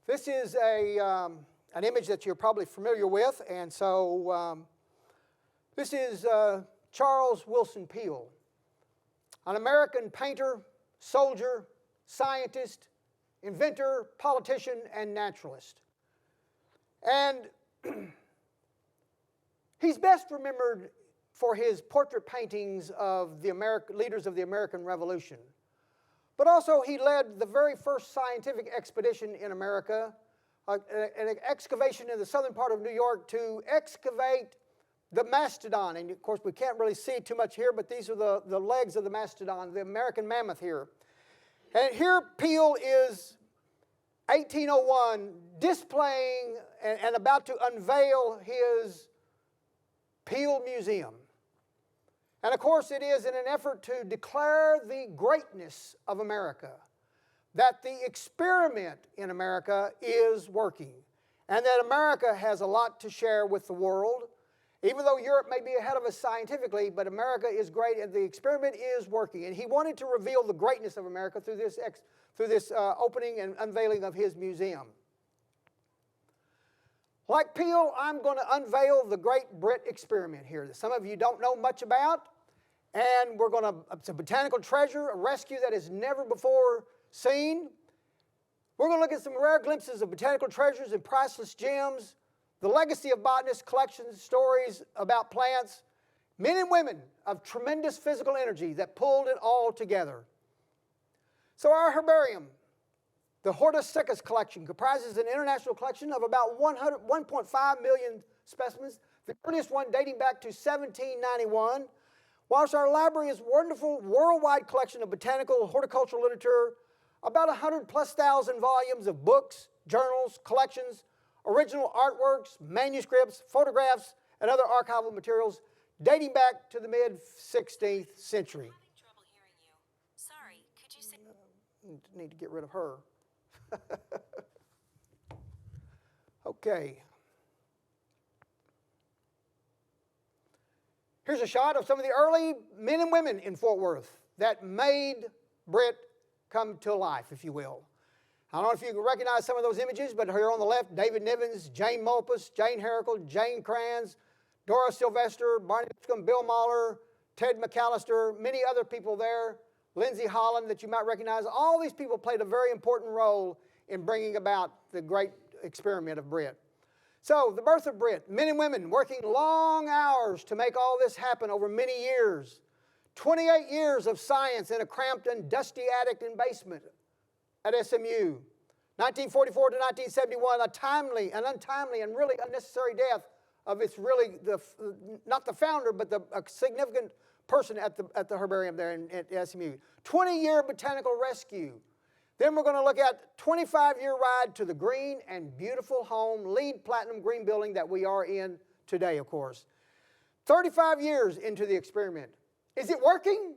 This is an image that you're probably familiar with, and so this is Charles Willson Peale, an American painter, soldier, scientist, inventor, politician, and naturalist. And he's best remembered for his portrait paintings of the leaders of the American Revolution. But also he led the very first scientific expedition in America, an excavation in the southern part of New York to excavate the mastodon. And of course we can't really see too much here, but these are the legs of the mastodon, the American mammoth here. And here Peale is 1801 displaying and about to unveil his Peale Museum. And of course it is in an effort to declare the greatness of America, that the experiment in America is working, and that America has a lot to share with the world. Even though Europe may be ahead of us scientifically, but America is great and the experiment is working. And he wanted to reveal the greatness of America through this opening and unveiling of his museum. Like Peale, I'm going to unveil the great BRIT experiment here that some of you don't know much about. And we're going to, it's a botanical treasure, a rescue that is never before seen. We're going to look at some rare glimpses of botanical treasures and priceless gems, the legacy of botanists, collections, stories about plants, men and women of tremendous physical energy that pulled it all together. So our herbarium, the Hortus Siccus collection, comprises an international collection of about 1.5 million specimens, the earliest one dating back to 1791, whilst our library is a wonderful worldwide collection of botanical horticultural literature, about 100,000+ volumes of books, journals, collections, original artworks, manuscripts, photographs, and other archival materials dating back to the mid-16th century. I'm having trouble hearing you. Sorry, could you say... Need to get rid of her. Okay. Here's a shot of some of the early men and women in Fort Worth that made BRIT come to life, if you will. I don't know if you can recognize some of those images, but here on the left, David Nivens, Jane Mulpus, Jane Herrickle, Jane Kranz, Dora Sylvester, Barney Lipscomb, Bill Mahler, Ted McAllister, many other people there, Lindsay Holland that you might recognize. All these people played a very important role in bringing about the great experiment of BRIT. So, the birth of BRIT, men and women working long hours to make all this happen over many years. 28 years of science in a cramped and dusty attic and basement at SMU. 1944 to 1971, an untimely and really unnecessary death of its really, not the founder, but a significant person at the herbarium there at SMU. 20-year botanical rescue. Then we're going to look at 25-year ride to the green and beautiful home, LEED Platinum green building that we are in today, of course. 35 years into the experiment. Is it working?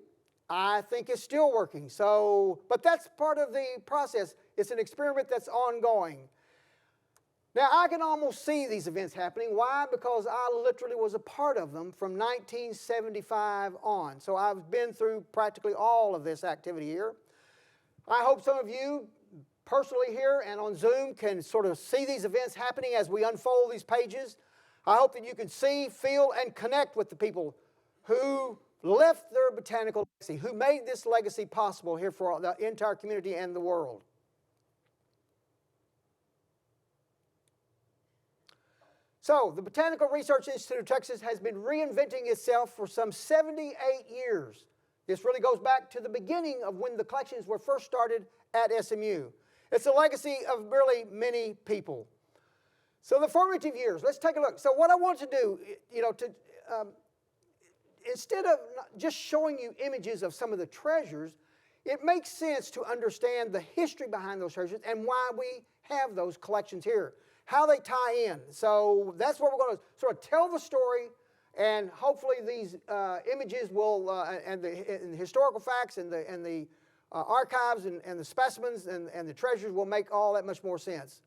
I think it's still working. So, but that's part of the process. It's an experiment that's ongoing. Now, I can almost see these events happening. Why? Because I literally was a part of them from 1975 on. So I've been through practically all of this activity here. I hope some of you personally here and on Zoom can sort of see these events happening as we unfold these pages. I hope that you can see, feel, and connect with the people who left their botanical legacy, who made this legacy possible here for the entire community and the world. So, the Botanical Research Institute of Texas has been reinventing itself for some 78 years. This really goes back to the beginning of when the collections were first started at SMU. It's a legacy of really many people. So the formative years, let's take a look. So what I want to do, instead of just showing you images of some of the treasures, it makes sense to understand the history behind those treasures and why we have those collections here, how they tie in. So that's what we're going to sort of tell the story. And hopefully these images will, and the historical facts and the archives and the specimens and the treasures will make all that much more sense.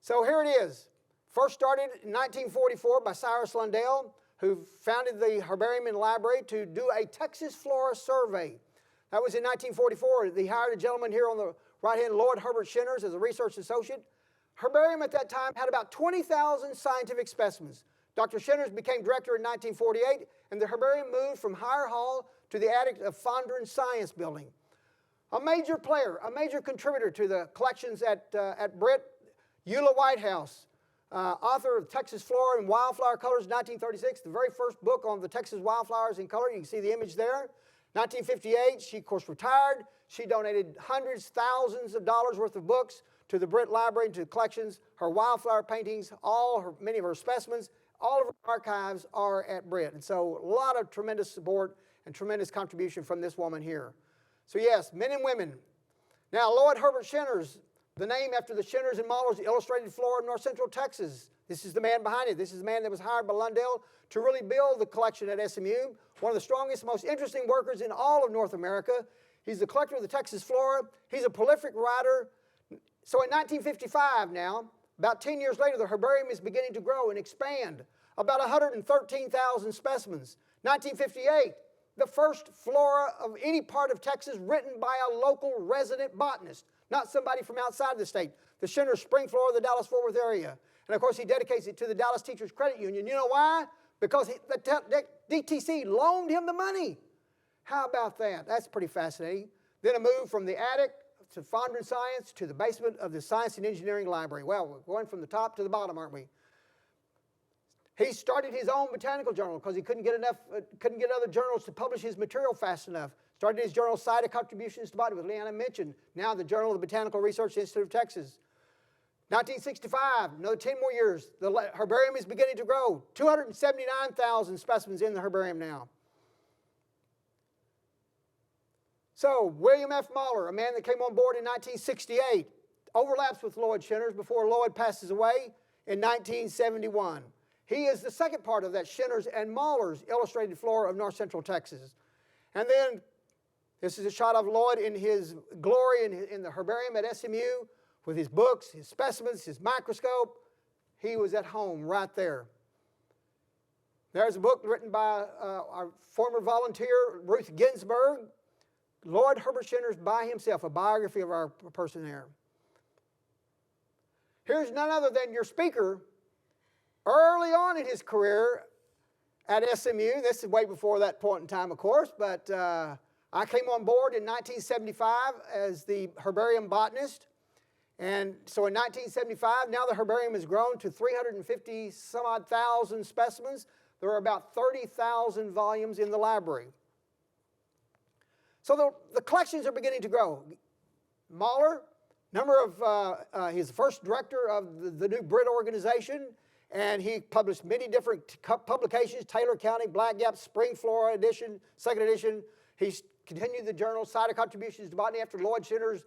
So here it is. First started in 1944 by Cyrus Lundell, who founded the Herbarium and Library to do a Texas flora survey. That was in 1944. They hired a gentleman here on the right hand, Lloyd Herbert as a research associate. Herbarium at that time had about 20,000 scientific specimens. Dr. Shinners became director in 1948, and the herbarium moved from Higher Hall to the attic of Fondren Science Building. A major player, a major contributor to the collections at BRIT, Eula Whitehouse, author of Texas Flora and Wildflower Colors, 1936, the very first book on the Texas wildflowers in color. You can see the image there. 1958, she of course retired. She donated hundreds, thousands of dollars worth of books to the BRIT Library and to the collections. Her wildflower paintings, many of her specimens, all of her archives are at BRIT. And so a lot of tremendous support and tremendous contribution from this woman here. So yes, men and women. Now, Lloyd Herbert Shinners, the name after the Shinners and Mahler's Illustrated Flora of North Central Texas. This is the man behind it. This is the man that was hired by Lundell to really build the collection at SMU. One of the strongest, most interesting workers in all of North America. He's the collector of the Texas flora. He's a prolific writer. So in 1955 now, about 10 years later, the herbarium is beginning to grow and expand. About 113,000 specimens. 1958, the first flora of any part of Texas written by a local resident botanist, not somebody from outside the state. The Shinners Spring Flora of the Dallas-Fort Worth area. And of course, he dedicates it to the Dallas Teachers Credit Union. You know why? Because the DTC loaned him the money. How about that? That's pretty fascinating. Then a move from the attic to Fondren Science to the basement of the Science and Engineering Library. Well, we're going from the top to the bottom, aren't we? He started his own botanical journal because he couldn't get other journals to publish his material fast enough. Started his journal, Side of Contributions to Botany, with Leanna mentioned. Now the Journal of the Botanical Research Institute of Texas. 1965, another 10 more years, the herbarium is beginning to grow. 279,000 specimens in the herbarium now. So, William F. Mahler, a man that came on board in 1968, overlaps with Lloyd Shinners before Lloyd passes away in 1971. He is the second part of that Shinners and Mahler's Illustrated Flora of North Central Texas. And then, this is a shot of Lloyd in his glory in the herbarium at SMU with his books, his specimens, his microscope. He was at home right there. There's a book written by our former volunteer, Ruth Ginsburg, Lloyd Herbert Shinners by himself, a biography of our person there. Here's none other than your speaker early on in his career at SMU. This is way before that point in time, of course, but I came on board in 1975 as the herbarium botanist. And so in 1975, now the herbarium has grown to 350 some odd thousand specimens. There are about 30,000 volumes in the library. So the collections are beginning to grow. Mahler, he's the first director of the new BRIT organization, and he published many different publications, Taylor County, Black Gap, Spring Flora edition, second edition. He's continued the journal, Side of Contributions to Botany after Lloyd Shinners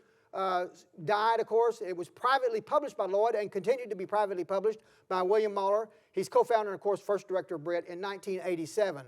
died, of course. It was privately published by Lloyd and continued to be privately published by William Mahler. He's co-founder and, of course, first director of BRIT in 1987.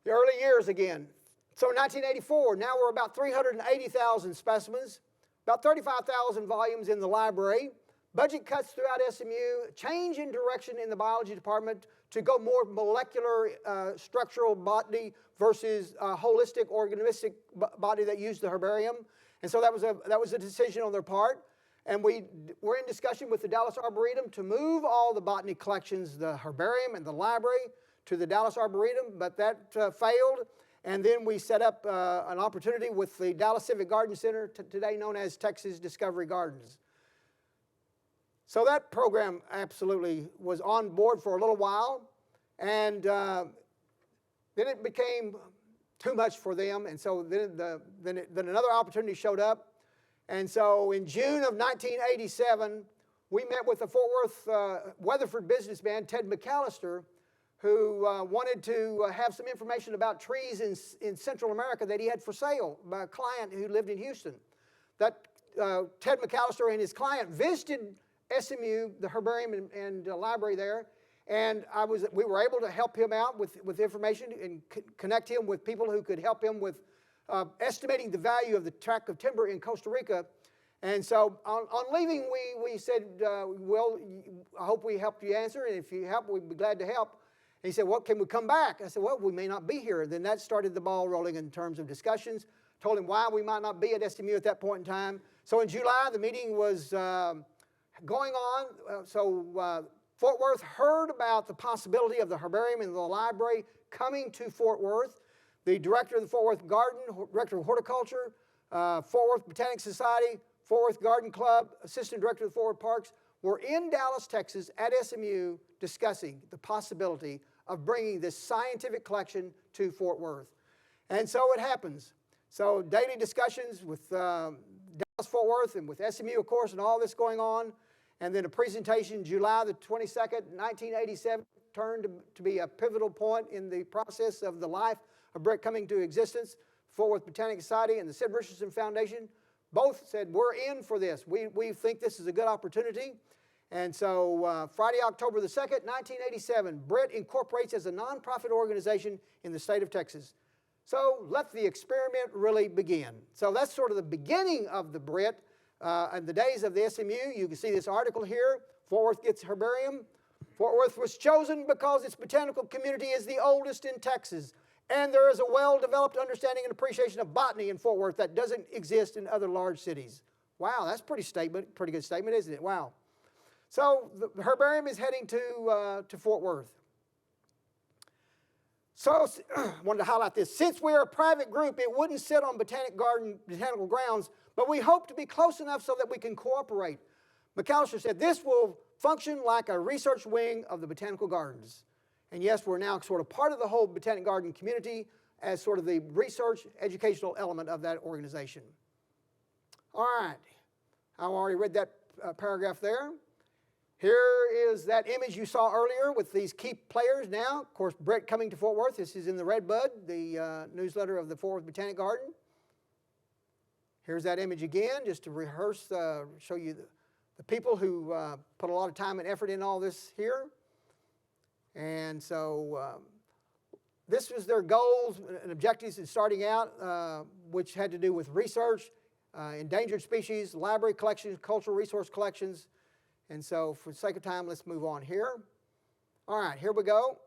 The early years again. So in 1984, now we're about 380,000 specimens, about 35,000 volumes in the library. Budget cuts throughout SMU, change in direction in the biology department to go more molecular structural botany versus holistic organistic botany that used the herbarium. And so that was a decision on their part. And we're in discussion with the Dallas Arboretum to move all the botany collections, the herbarium and the library, to the Dallas Arboretum, but that failed. And then we set up an opportunity with the Dallas Civic Garden Center, today known as Texas Discovery Gardens. So that program absolutely was on board for a little while, and then it became too much for them, and so then another opportunity showed up. And so in June of 1987, we met with the Fort Worth Weatherford businessman, Ted McAllister, who wanted to have some information about trees in Central America that he had for sale by a client who lived in Houston. That Ted McAllister and his client visited SMU, the herbarium and library there, and we were able to help him out with information and connect him with people who could help him with estimating the value of the tract of timber in Costa Rica. And so on leaving, we said, well, I hope we helped you answer, and if you help, we'd be glad to help. And he said, well, can we come back? I said, well, we may not be here. Then that started the ball rolling in terms of discussions. Told him why we might not be at SMU at that point in time. So in July, the meeting was going on, Fort Worth heard about the possibility of the Herbarium and the Library coming to Fort Worth. The director of the Fort Worth Garden, director of horticulture, Fort Worth Botanic Society, Fort Worth Garden Club, assistant director of the Fort Worth Parks, were in Dallas, Texas at SMU discussing the possibility of bringing this scientific collection to Fort Worth. And so it happens. So daily discussions with Dallas, Fort Worth, and with SMU, of course, and all this going on. And then a presentation July the 22nd, 1987, turned to be a pivotal point in the process of the life of BRIT coming to existence. Fort Worth Botanic Society and the Sid Richardson Foundation both said, we're in for this. We think this is a good opportunity. And so Friday, October the 2nd, 1987, BRIT incorporates as a nonprofit organization in the state of Texas. So let the experiment really begin. So that's sort of the beginning of the BRIT. In the days of the SMU, you can see this article here. Fort Worth gets herbarium. Fort Worth was chosen because its botanical community is the oldest in Texas. And there is a well-developed understanding and appreciation of botany in Fort Worth that doesn't exist in other large cities. Wow, that's pretty good statement, isn't it? Wow. So the herbarium is heading to Fort Worth. So I wanted to highlight this. Since we're a private group, it wouldn't sit on botanical grounds, but we hope to be close enough so that we can cooperate. McAllister said, this will function like a research wing of the botanical gardens. And yes, we're now sort of part of the whole botanic garden community as sort of the research educational element of that organization. All right, I already read that paragraph there. Here is that image you saw earlier with these key players now. Of course, BRIT coming to Fort Worth. This is in the Redbud, the newsletter of the Fort Worth Botanic Garden. Here's that image again, just to rehearse, show you the people who put a lot of time and effort in all this here. And so this was their goals and objectives in starting out, which had to do with research, endangered species, library collections, cultural resource collections. And so for the sake of time, let's move on here. All right, here we go.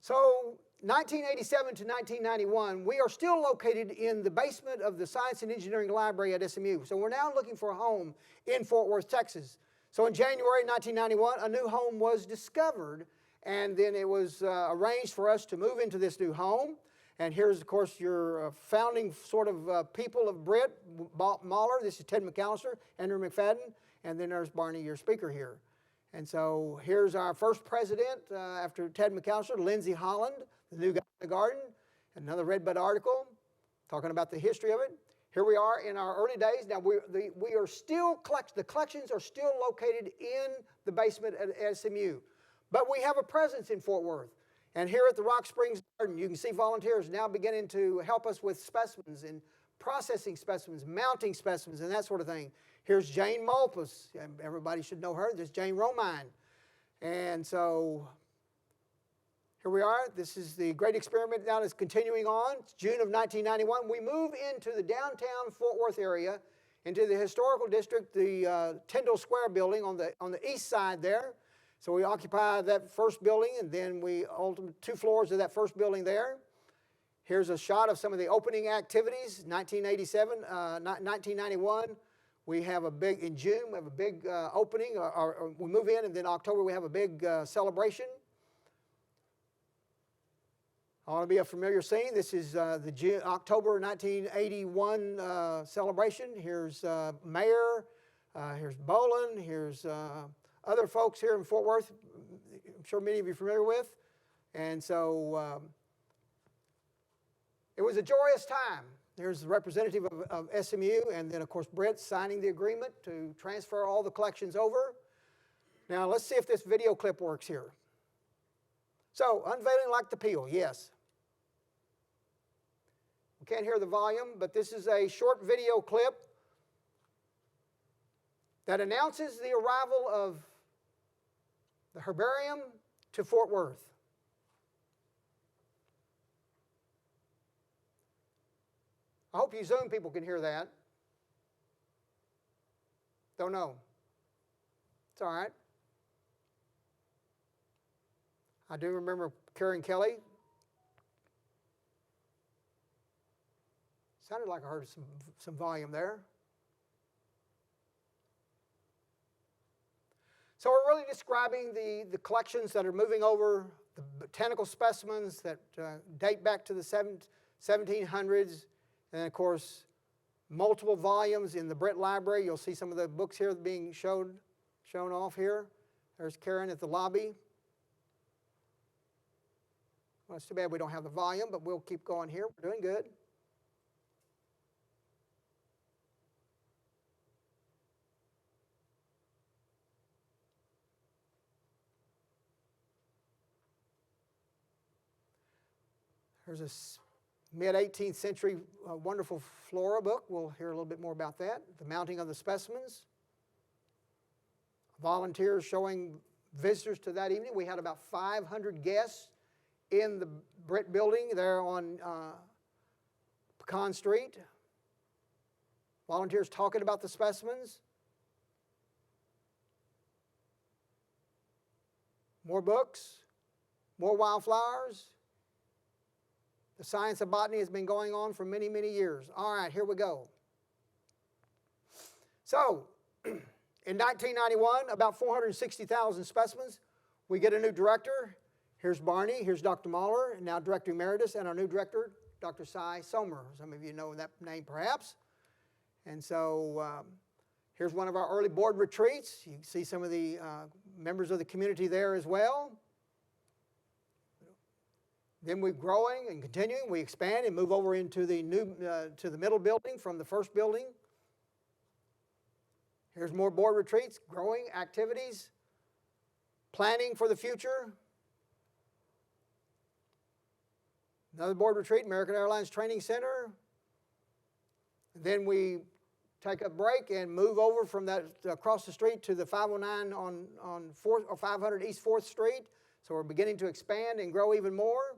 So 1987 to 1991, we are still located in the basement of the Science and Engineering Library at SMU. So we're now looking for a home in Fort Worth, Texas. So in January 1991, a new home was discovered, and then it was arranged for us to move into this new home. And here's, of course, your founding sort of people of BRIT, Mahler. This is Ted McAllister, Andrew McFadden, and then there's Barney, your speaker here. And so here's our first president after Ted McAllister, Lindsay Holland, the new guy in the garden. Another Redbud article talking about the history of it. Here we are in our early days. Now we are still the collections are still located in the basement at SMU, but we have a presence in Fort Worth. And here at the Rock Springs Garden, you can see volunteers now beginning to help us with specimens and processing specimens, mounting specimens, and that sort of thing. Here's Jane Malpas. Everybody should know her. There's Jane Romine. And so here we are. This is the great experiment now that's continuing on. It's June of 1991. We move into the downtown Fort Worth area, into the historical district, the Tyndall Square building on the east side there. So we occupy that first building, and then we ultimately 2 floors of that first building there. Here's a shot of some of the opening activities. 1991. We have a big, in June, we have a big opening, or we move in, and then October we have a big celebration. Ought to be a familiar scene. This is the October 1981 celebration. Here's Mayor, here's Bolin, here's other folks here in Fort Worth, I'm sure many of you are familiar with. And so it was a joyous time. There's the representative of SMU, and then, of course, BRIT signing the agreement to transfer all the collections over. Now, let's see if this video clip works here. So, unveiling like the peel, yes. We can't hear the volume, but this is a short video clip that announces the arrival of the herbarium to Fort Worth. I hope you Zoom people can hear that. Don't know. It's all right. I do remember Karen Kelly. Sounded like I heard some volume there. really describing the collections that are moving over, the botanical specimens that date back to the 1700s, and of course, multiple volumes in the BRIT Library. You'll see some of the books here being shown off here. There's Karen at the lobby. Well, it's too bad we don't have the volume, but we'll keep going here. We're doing good. There's a mid-18th century wonderful flora book. We'll hear a little bit more about that. The mounting of the specimens. Volunteers showing visitors to that evening. We had about 500 guests in the BRIT building there on Pecan Street. Volunteers talking about the specimens. More books, more wildflowers. The science of botany has been going on for many, many years. All right, here we go. So, in 1991, about 460,000 specimens. We get a new director. Here's Barney, here's Dr. Mahler, and now Director Emeritus, and our new director, Dr. Cy Sommer. Some of you know that name perhaps. And so here's one of our early board retreats. You can see some of the members of the community there as well. Then we're growing and continuing. We expand and move over into the new, to the middle building from the first building. Here's more board retreats, growing activities, planning for the future. Another board retreat, American Airlines Training Center. Then we take a break and move over from that across the street to the 509 on 4th, or 500 East 4th Street. So we're beginning to expand and grow even more.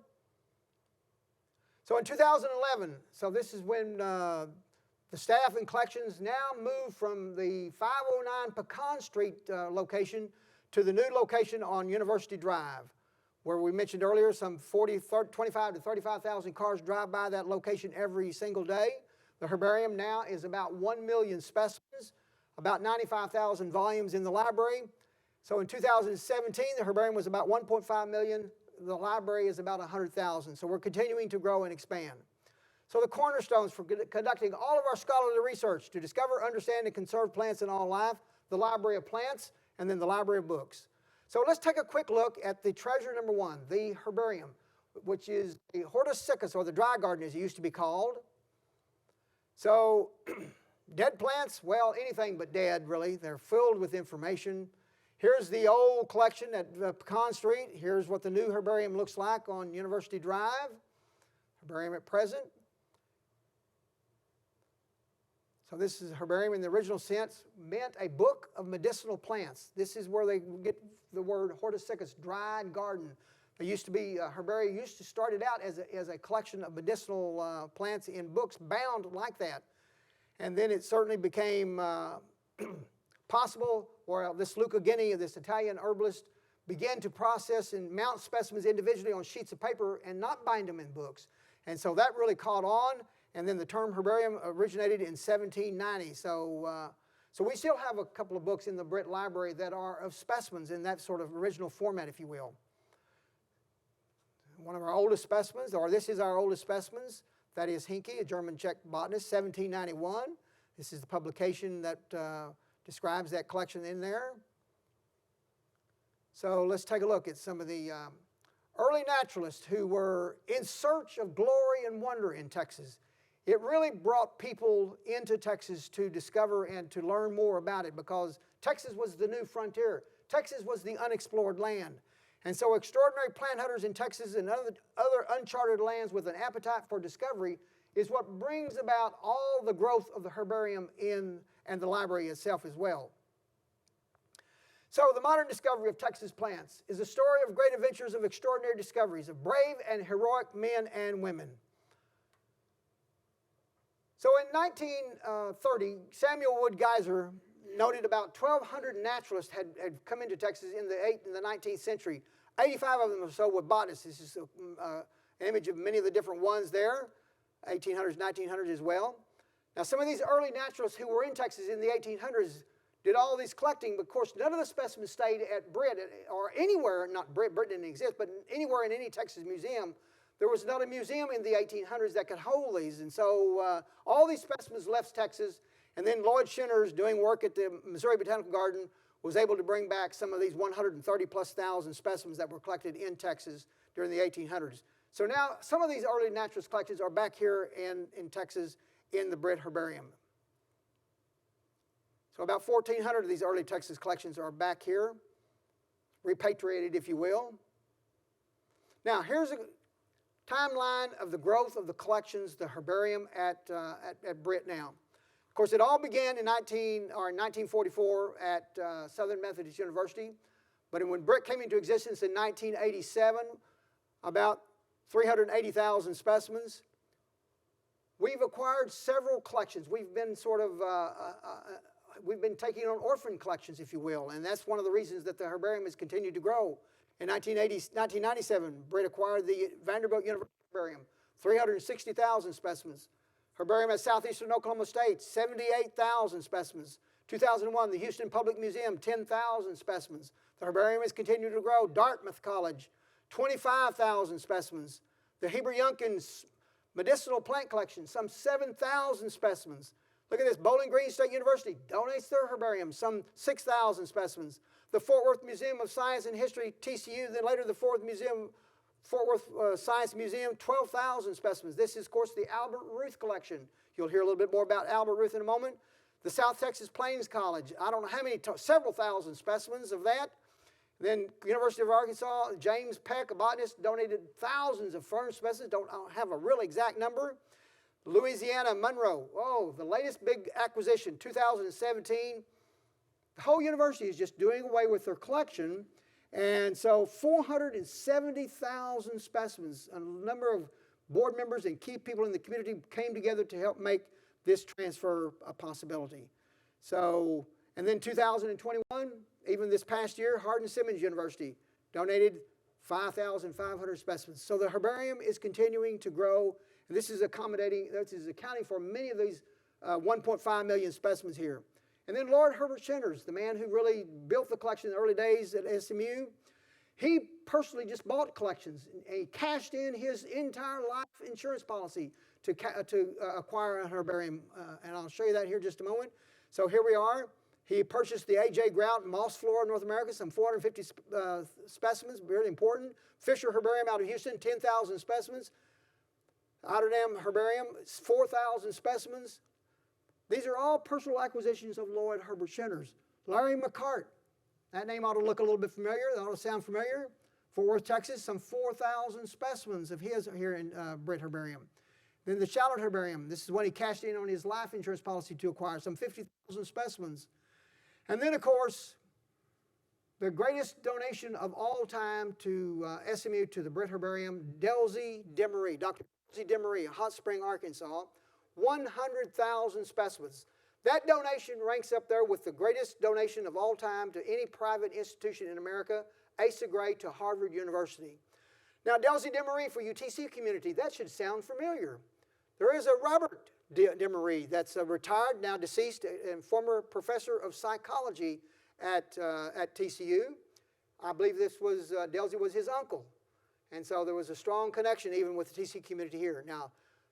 So in 2011, so this is when the staff and collections now move from the 509 Pecan Street location to the new location on University Drive, where we mentioned earlier some 25 to 35,000 cars drive by that location every single day. The herbarium now is about 1 million specimens, about 95,000 volumes in the library. So in 2017, the herbarium was about 1.5 million. The library is about 100,000. So we're continuing to grow and expand. So the cornerstones for conducting all of our scholarly research to discover, understand, and conserve plants in all life, the Library of Plants, and then the Library of Books. So let's take a quick look at the treasure number one, the herbarium, which is the Hortus siccus, or the dry garden as it used to be called. So dead plants, well, anything but dead, really. They're filled with information. Here's the old collection at Pecan Street. Here's what the new herbarium looks like on University Drive. Herbarium at present. So this is a herbarium in the original sense, meant a book of medicinal plants. This is where they get the word Hortus siccus, dried garden. It used to be, herbarium used to start it out as a collection of medicinal plants in books bound like that. And then it certainly became possible, or this Luca Guinea, this Italian herbalist, began to process and mount specimens individually on sheets of paper and not bind them in books. And so that really caught on, and then the term herbarium originated in 1790. So we still have a couple of books in the BRIT Library that are of specimens in that sort of original format, if you will. One of our oldest specimens, or this is our oldest specimens, that is Henke, a German-Czech botanist, 1791. This is the publication that describes that collection in there. So let's take a look at some of the early naturalists who were in search of glory and wonder in Texas. It really brought people into Texas to discover and to learn more about it, because Texas was the new frontier. Texas was the unexplored land. And so extraordinary plant hunters in Texas and other uncharted lands with an appetite for discovery is what brings about all the growth of the herbarium and the library itself as well. So the modern discovery of Texas plants is a story of great adventures, of extraordinary discoveries, of brave and heroic men and women. So in 1930, Samuel Wood Geyser noted about 1,200 naturalists had come into Texas in the 19th century. 85 of them or so were botanists. This is an image of many of the different ones there, 1800s, 1900s as well. Now some of these early naturalists who were in Texas in the 1800s did all these collecting, but of course none of the specimens stayed at BRIT or anywhere, not BRIT didn't exist, but anywhere in any Texas museum. There was not a museum in the 1800s that could hold these. And so all these specimens left Texas, and then Lloyd Shinners, doing work at the Missouri Botanical Garden, was able to bring back some of these 130,000+ specimens that were collected in Texas during the 1800s. So now some of these early naturalist collections are back here in Texas in the BRIT Herbarium. So about 1,400 of these early Texas collections are back here, repatriated, if you will. Now, here's a timeline of the growth of the collections, the herbarium at BRIT now. Of course, it all began in 1944 at Southern Methodist University, but when BRIT came into existence in 1987, about 380,000 specimens. We've acquired several collections. We've been we've been taking on orphan collections, if you will, and that's one of the reasons that the herbarium has continued to grow. In 1997, BRIT acquired the Vanderbilt University Herbarium, 360,000 specimens. Herbarium at Southeastern Oklahoma State, 78,000 specimens. 2001, the Houston Public Museum, 10,000 specimens. The herbarium has continued to grow. Dartmouth College, 25,000 specimens. The Heber Youngkin's medicinal plant collection, some 7,000 specimens. Look at this, Bowling Green State University donates their herbarium, some 6,000 specimens. The Fort Worth Museum of Science and History, TCU, then later the Fort Worth Science Museum, 12,000 specimens. This is, of course, the Albert Ruth collection. You'll hear a little bit more about Albert Ruth in a moment. The South Texas Plains College, I don't know how many, several thousand specimens of that. Then University of Arkansas, James Peck, a botanist, donated thousands of fern specimens. Don't have a real exact number. Louisiana, Monroe, the latest big acquisition, 2017. The whole university is just doing away with their collection. And so 470,000 specimens, a number of board members and key people in the community came together to help make this transfer a possibility. So, and then 2021, even this past year, Hardin-Simmons University donated 5,500 specimens. So the herbarium is continuing to grow, and this is accounting for many of these 1.5 million specimens here. And then Lloyd Herbert Shinners, the man who really built the collection in the early days at SMU, he personally just bought collections, and he cashed in his entire life insurance policy to acquire a herbarium, and I'll show you that here in just a moment. So here we are. He purchased the A.J. Grout moss flora of North America, some 450 specimens, very important. Fisher Herbarium out of Houston, 10,000 specimens. Otterdam Herbarium, 4,000 specimens. These are all personal acquisitions of Lloyd Herbert Shinners. Larry McCart, that name ought to look a little bit familiar, that ought to sound familiar. Fort Worth, Texas, some 4,000 specimens of his here in BRIT Herbarium. Then the Shallot Herbarium, this is when he cashed in on his life insurance policy to acquire some 50,000 specimens. And then, of course, the greatest donation of all time to SMU, to the BRIT Herbarium, Delzy Demery, Dr. Delzy Demery, Hot Spring, Arkansas, 100,000 specimens. That donation ranks up there with the greatest donation of all time to any private institution in America, Asa Gray to Harvard University. Now, Delzy Demery for you TCU community, that should sound familiar. There is a Robert Demery that's retired, now deceased, and former professor of psychology at TCU. I believe this was, Delzy was his uncle. And so there was a strong connection even with the TCU community here. Now,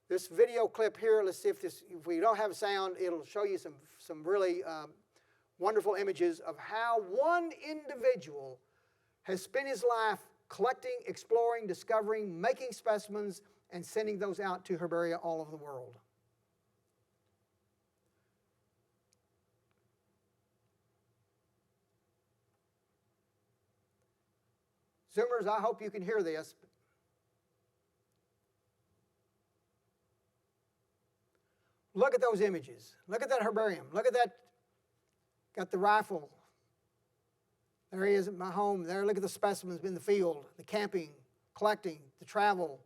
this video clip here, let's see if we don't have sound, it'll show you some really wonderful images of how one individual has spent his life collecting, exploring, discovering, making specimens, and sending those out to herbaria all over the world. Zoomers, I hope you can hear this. Look at those images. Look at that herbarium. Look at that. Got the rifle. There he is at my home. There, look at the specimens in the field, the camping, collecting, the travel.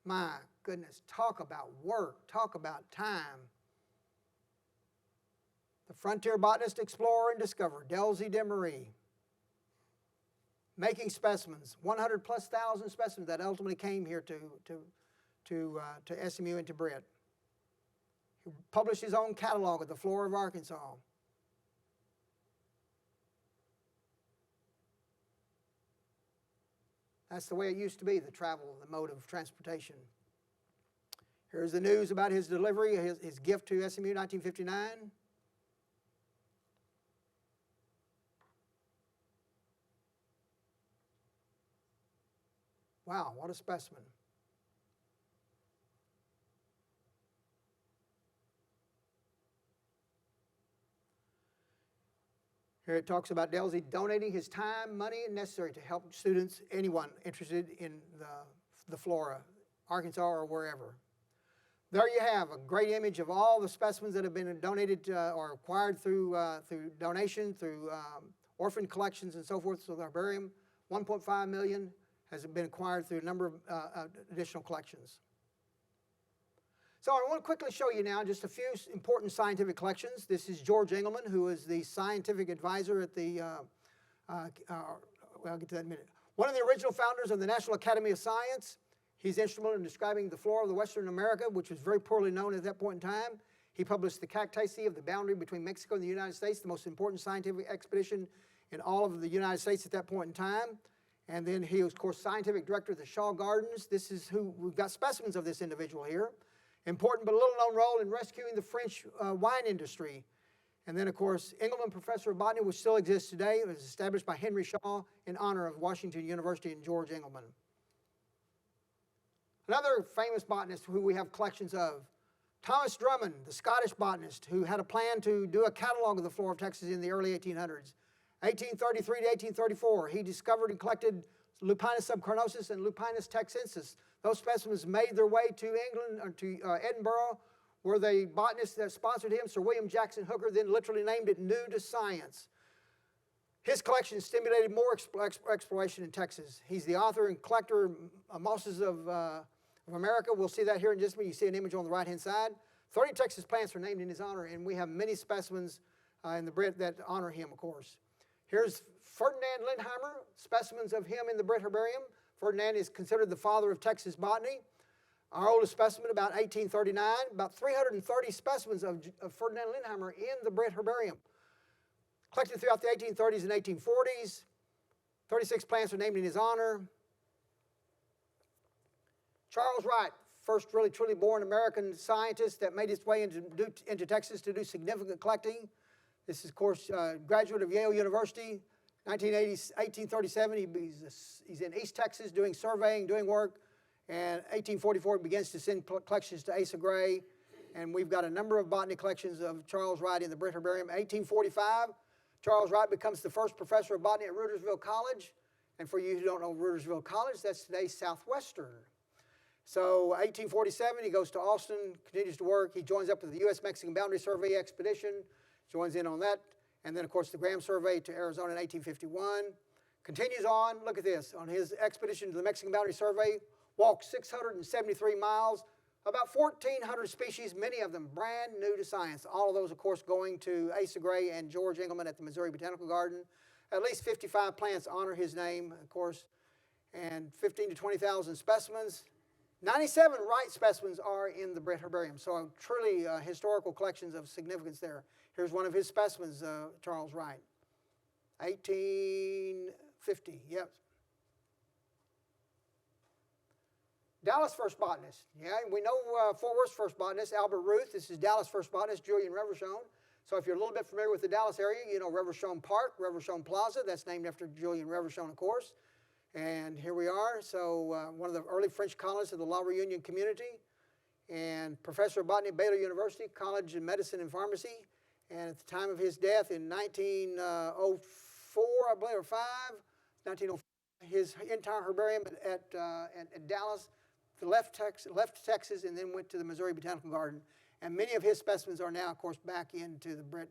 My goodness, talk about work, talk about time. The frontier botanist, explorer, and discoverer, Delzy Demery. Making specimens, 100,000+ specimens that ultimately came here to SMU and to BRIT. He published his own catalog of the flora of Arkansas. That's the way it used to be, the travel, the mode of transportation. Here's the news about his delivery, his gift to SMU 1959. Wow, what a specimen. Here it talks about Delsey donating his time, money, and necessary to help students, anyone interested in the flora, Arkansas or wherever. There you have a great image of all the specimens that have been donated or acquired through donation, through orphan collections and so forth. So the herbarium, 1.5 million has been acquired through a number of additional collections. So I want to quickly show you now just a few important scientific collections. This is George Engelmann, who is the scientific advisor at the, well, I'll get to that in a minute. One of the original founders of the National Academy of Science. He's instrumental in describing the flora of the Western America, which was very poorly known at that point in time. He published the Cactaceae of the boundary between Mexico and the United States, the most important scientific expedition in all of the United States at that point in time. And then he was, of course, scientific director of the Shaw Gardens. This is who, we've got specimens of this individual here. Important but little known role in rescuing the French wine industry. And then, of course, Engelmann Professor of Botany, which still exists today. It was established by Henry Shaw in honor of Washington University and George Engelmann. Another famous botanist who we have collections of, Thomas Drummond, the Scottish botanist, who had a plan to do a catalog of the flora of Texas in the early 1800s. 1833 to 1834, he discovered and collected Lupinus subcarnosus and Lupinus texensis. Those specimens made their way to England, or to Edinburgh, where the botanist that sponsored him, Sir William Jackson Hooker, then literally named it New to Science. His collection stimulated more exploration in Texas. He's the author and collector of mosses of America. We'll see that here in just a minute. You see an image on the right-hand side. 30 Texas plants are named in his honor, and we have many specimens in the BRIT that honor him, of course. Here's Ferdinand Lindheimer, specimens of him in the BRIT Herbarium. Ferdinand is considered the father of Texas botany. Our oldest specimen, about 1839, about 330 specimens of Ferdinand Lindheimer in the BRIT Herbarium. Collected throughout the 1830s and 1840s. 36 plants are named in his honor. Charles Wright, first really truly born American scientist that made his way into Texas to do significant collecting. This is, of course, graduate of Yale University. 1837, he's in East Texas doing surveying, doing work. And 1844, he begins to send collections to Asa Gray. And we've got a number of botany collections of Charles Wright in the BRIT Herbarium. 1845, Charles Wright becomes the first professor of botany at Rudersville College. And for you who don't know Rudersville College, that's today's Southwestern. So 1847, he goes to Austin, continues to work. He joins up with the U.S.-Mexican Boundary Survey Expedition, joins in on that. And then, of course, the Graham Survey to Arizona in 1851. Continues on, look at this, on his expedition to the Mexican Boundary Survey, walked 673 miles, about 1,400 species, many of them brand new to science. All of those, of course, going to Asa Gray and George Engelmann at the Missouri Botanical Garden. At least 55 plants honor his name, of course, and 15 to 20,000 specimens. 97 Wright specimens are in the BRIT Herbarium, so truly historical collections of significance there. Here's one of his specimens, Charles Wright. 1850, yep. Dallas first botanist. Yeah, we know Fort Worth's first botanist, Albert Ruth. This is Dallas first botanist, Julian Reverchon. So if you're a little bit familiar with the Dallas area, you know Reverchon Park, Reverchon Plaza. That's named after Julian Reverchon, of course. And here we are. So one of the early French colonists of the La Reunion community, and professor of botany at Baylor University, College of Medicine and Pharmacy. And at the time of his death in 1904, I believe, or 1905, his entire herbarium at Dallas, left Texas, and then went to the Missouri Botanical Garden. And many of his specimens are now, of course, back into the BRIT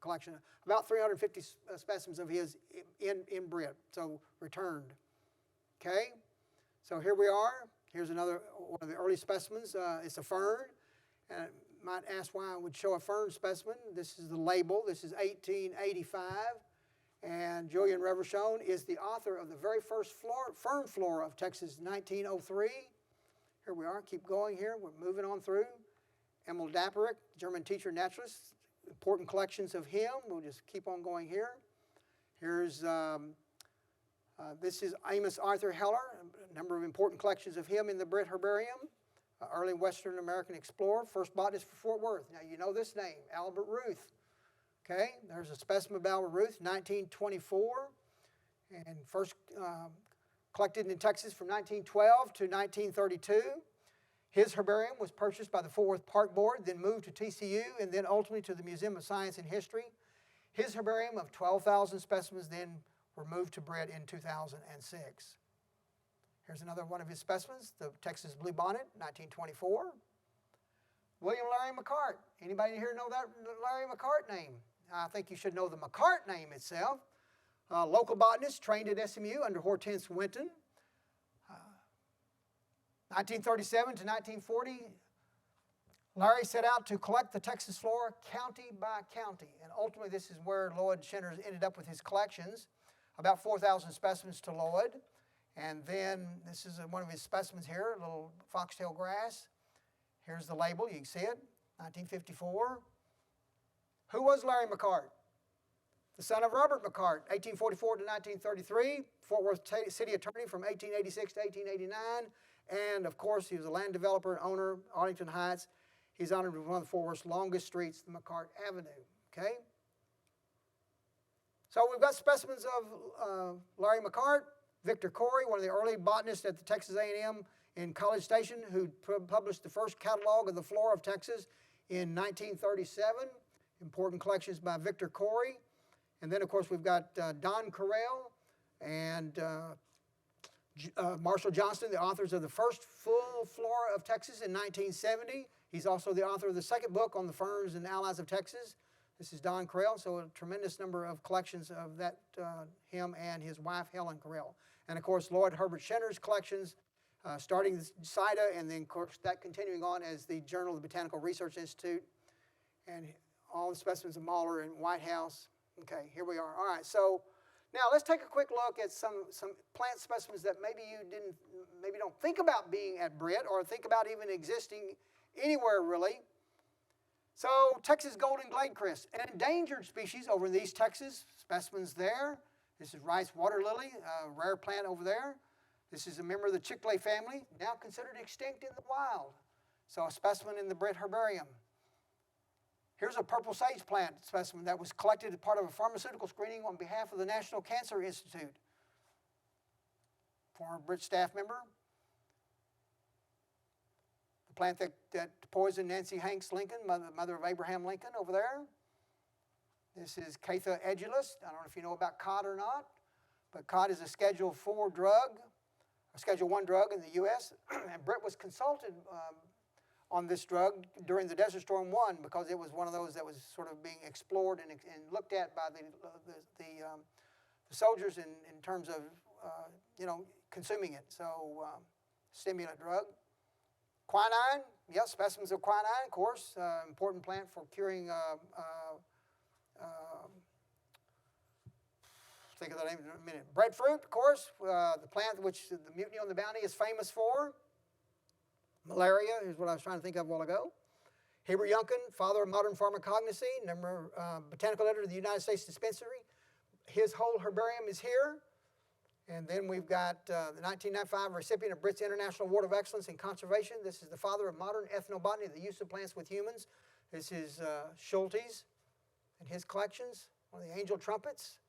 collection. About 350 specimens of his in BRIT, so returned. Okay, so here we are. Here's another one of the early specimens. It's a fern. And you might ask why I would show a fern specimen. This is the label. This is 1885. And Julian Reverchon is the author of the very first fern flora of Texas, 1903. Here we are. Keep going here. We're moving on through. Emil Dapperick, German teacher naturalist. Important collections of him. We'll just keep on going here. Here's, this is Amos Arthur Heller, a number of important collections of him in the BRIT Herbarium. Early Western American explorer, first botanist for Fort Worth. Now you know this name, Albert Ruth. Okay, there's a specimen of Albert Ruth, 1924, and first collected in Texas from 1912 to 1932. His herbarium was purchased by the Fort Worth Park Board, then moved to TCU, and then ultimately to the Museum of Science and History. His herbarium of 12,000 specimens then were moved to BRIT in 2006. Here's another one of his specimens, the Texas Bluebonnet, 1924. William Larry McCart. Anybody here know that Larry McCart name? I think you should know the McCart name itself. Local botanist, trained at SMU under Hortense Winton. 1937 to 1940, Larry set out to collect the Texas flora county by county. And ultimately, this is where Lloyd Shenners ended up with his collections. About 4,000 specimens to Lloyd. And then this is one of his specimens here, a little foxtail grass. Here's the label, you can see it, 1954. Who was Larry McCart? The son of Robert McCart, 1844 to 1933, Fort Worth City Attorney from 1886 to 1889. And of course, he was a land developer and owner, Arlington Heights. He's honored with one of the Fort Worth's longest streets, the McCart Avenue, okay? So we've got specimens of Larry McCart, Victor Corey, one of the early botanists at the Texas A&M in College Station, who published the first catalog of the flora of Texas in 1937. Important collections by Victor Corey. And then, of course, we've got Don Carell and Marshall Johnston, the authors of the first full flora of Texas in 1970. He's also the author of the second book on the ferns and allies of Texas. This is Don Carell, so a tremendous number of collections of that, him and his wife, Helen Carell. And, of course, Lloyd Herbert Shenners' collections, starting the CIDA, and then, of course, that continuing on as the Journal of the Botanical Research Institute, and all the specimens of Mahler and Whitehouse. Okay, here we are. All right, so now let's take a quick look at some plant specimens that maybe don't think about being at BRIT or think about even existing anywhere really. So Texas golden gladecrist, an endangered species over in the East Texas, specimens there. This is rice water lily, a rare plant over there. This is a member of the Chick-fil-A family, now considered extinct in the wild. So a specimen in the BRIT Herbarium. Here's a purple sage plant specimen that was collected as part of a pharmaceutical screening on behalf of the National Cancer Institute. Former BRIT staff member. The plant that poisoned Nancy Hanks Lincoln, mother of Abraham Lincoln, over there. This is Catha edulis. I don't know if you know about cod or not, but cod is a Schedule 4 drug, a Schedule 1 drug in the U.S., and BRIT was consulted on this drug during the Desert Storm 1 because it was one of those that was sort of being explored and looked at by the soldiers in terms of consuming it. So stimulant drug. Quinine, yes, specimens of quinine, of course, important plant for curing. Think of the name in a minute. Breadfruit, of course, the plant which the Mutiny on the Bounty is famous for. Malaria is what I was trying to think of a while ago. Heber Yunkin, father of modern pharmacognosy, botanical editor of the United States Dispensary. His whole herbarium is here. And then we've got the 1995 recipient of BRIT's International Award of Excellence in Conservation. This is the father of modern ethnobotany, the use of plants with humans. This is Schultes and his collections, one of the angel trumpets.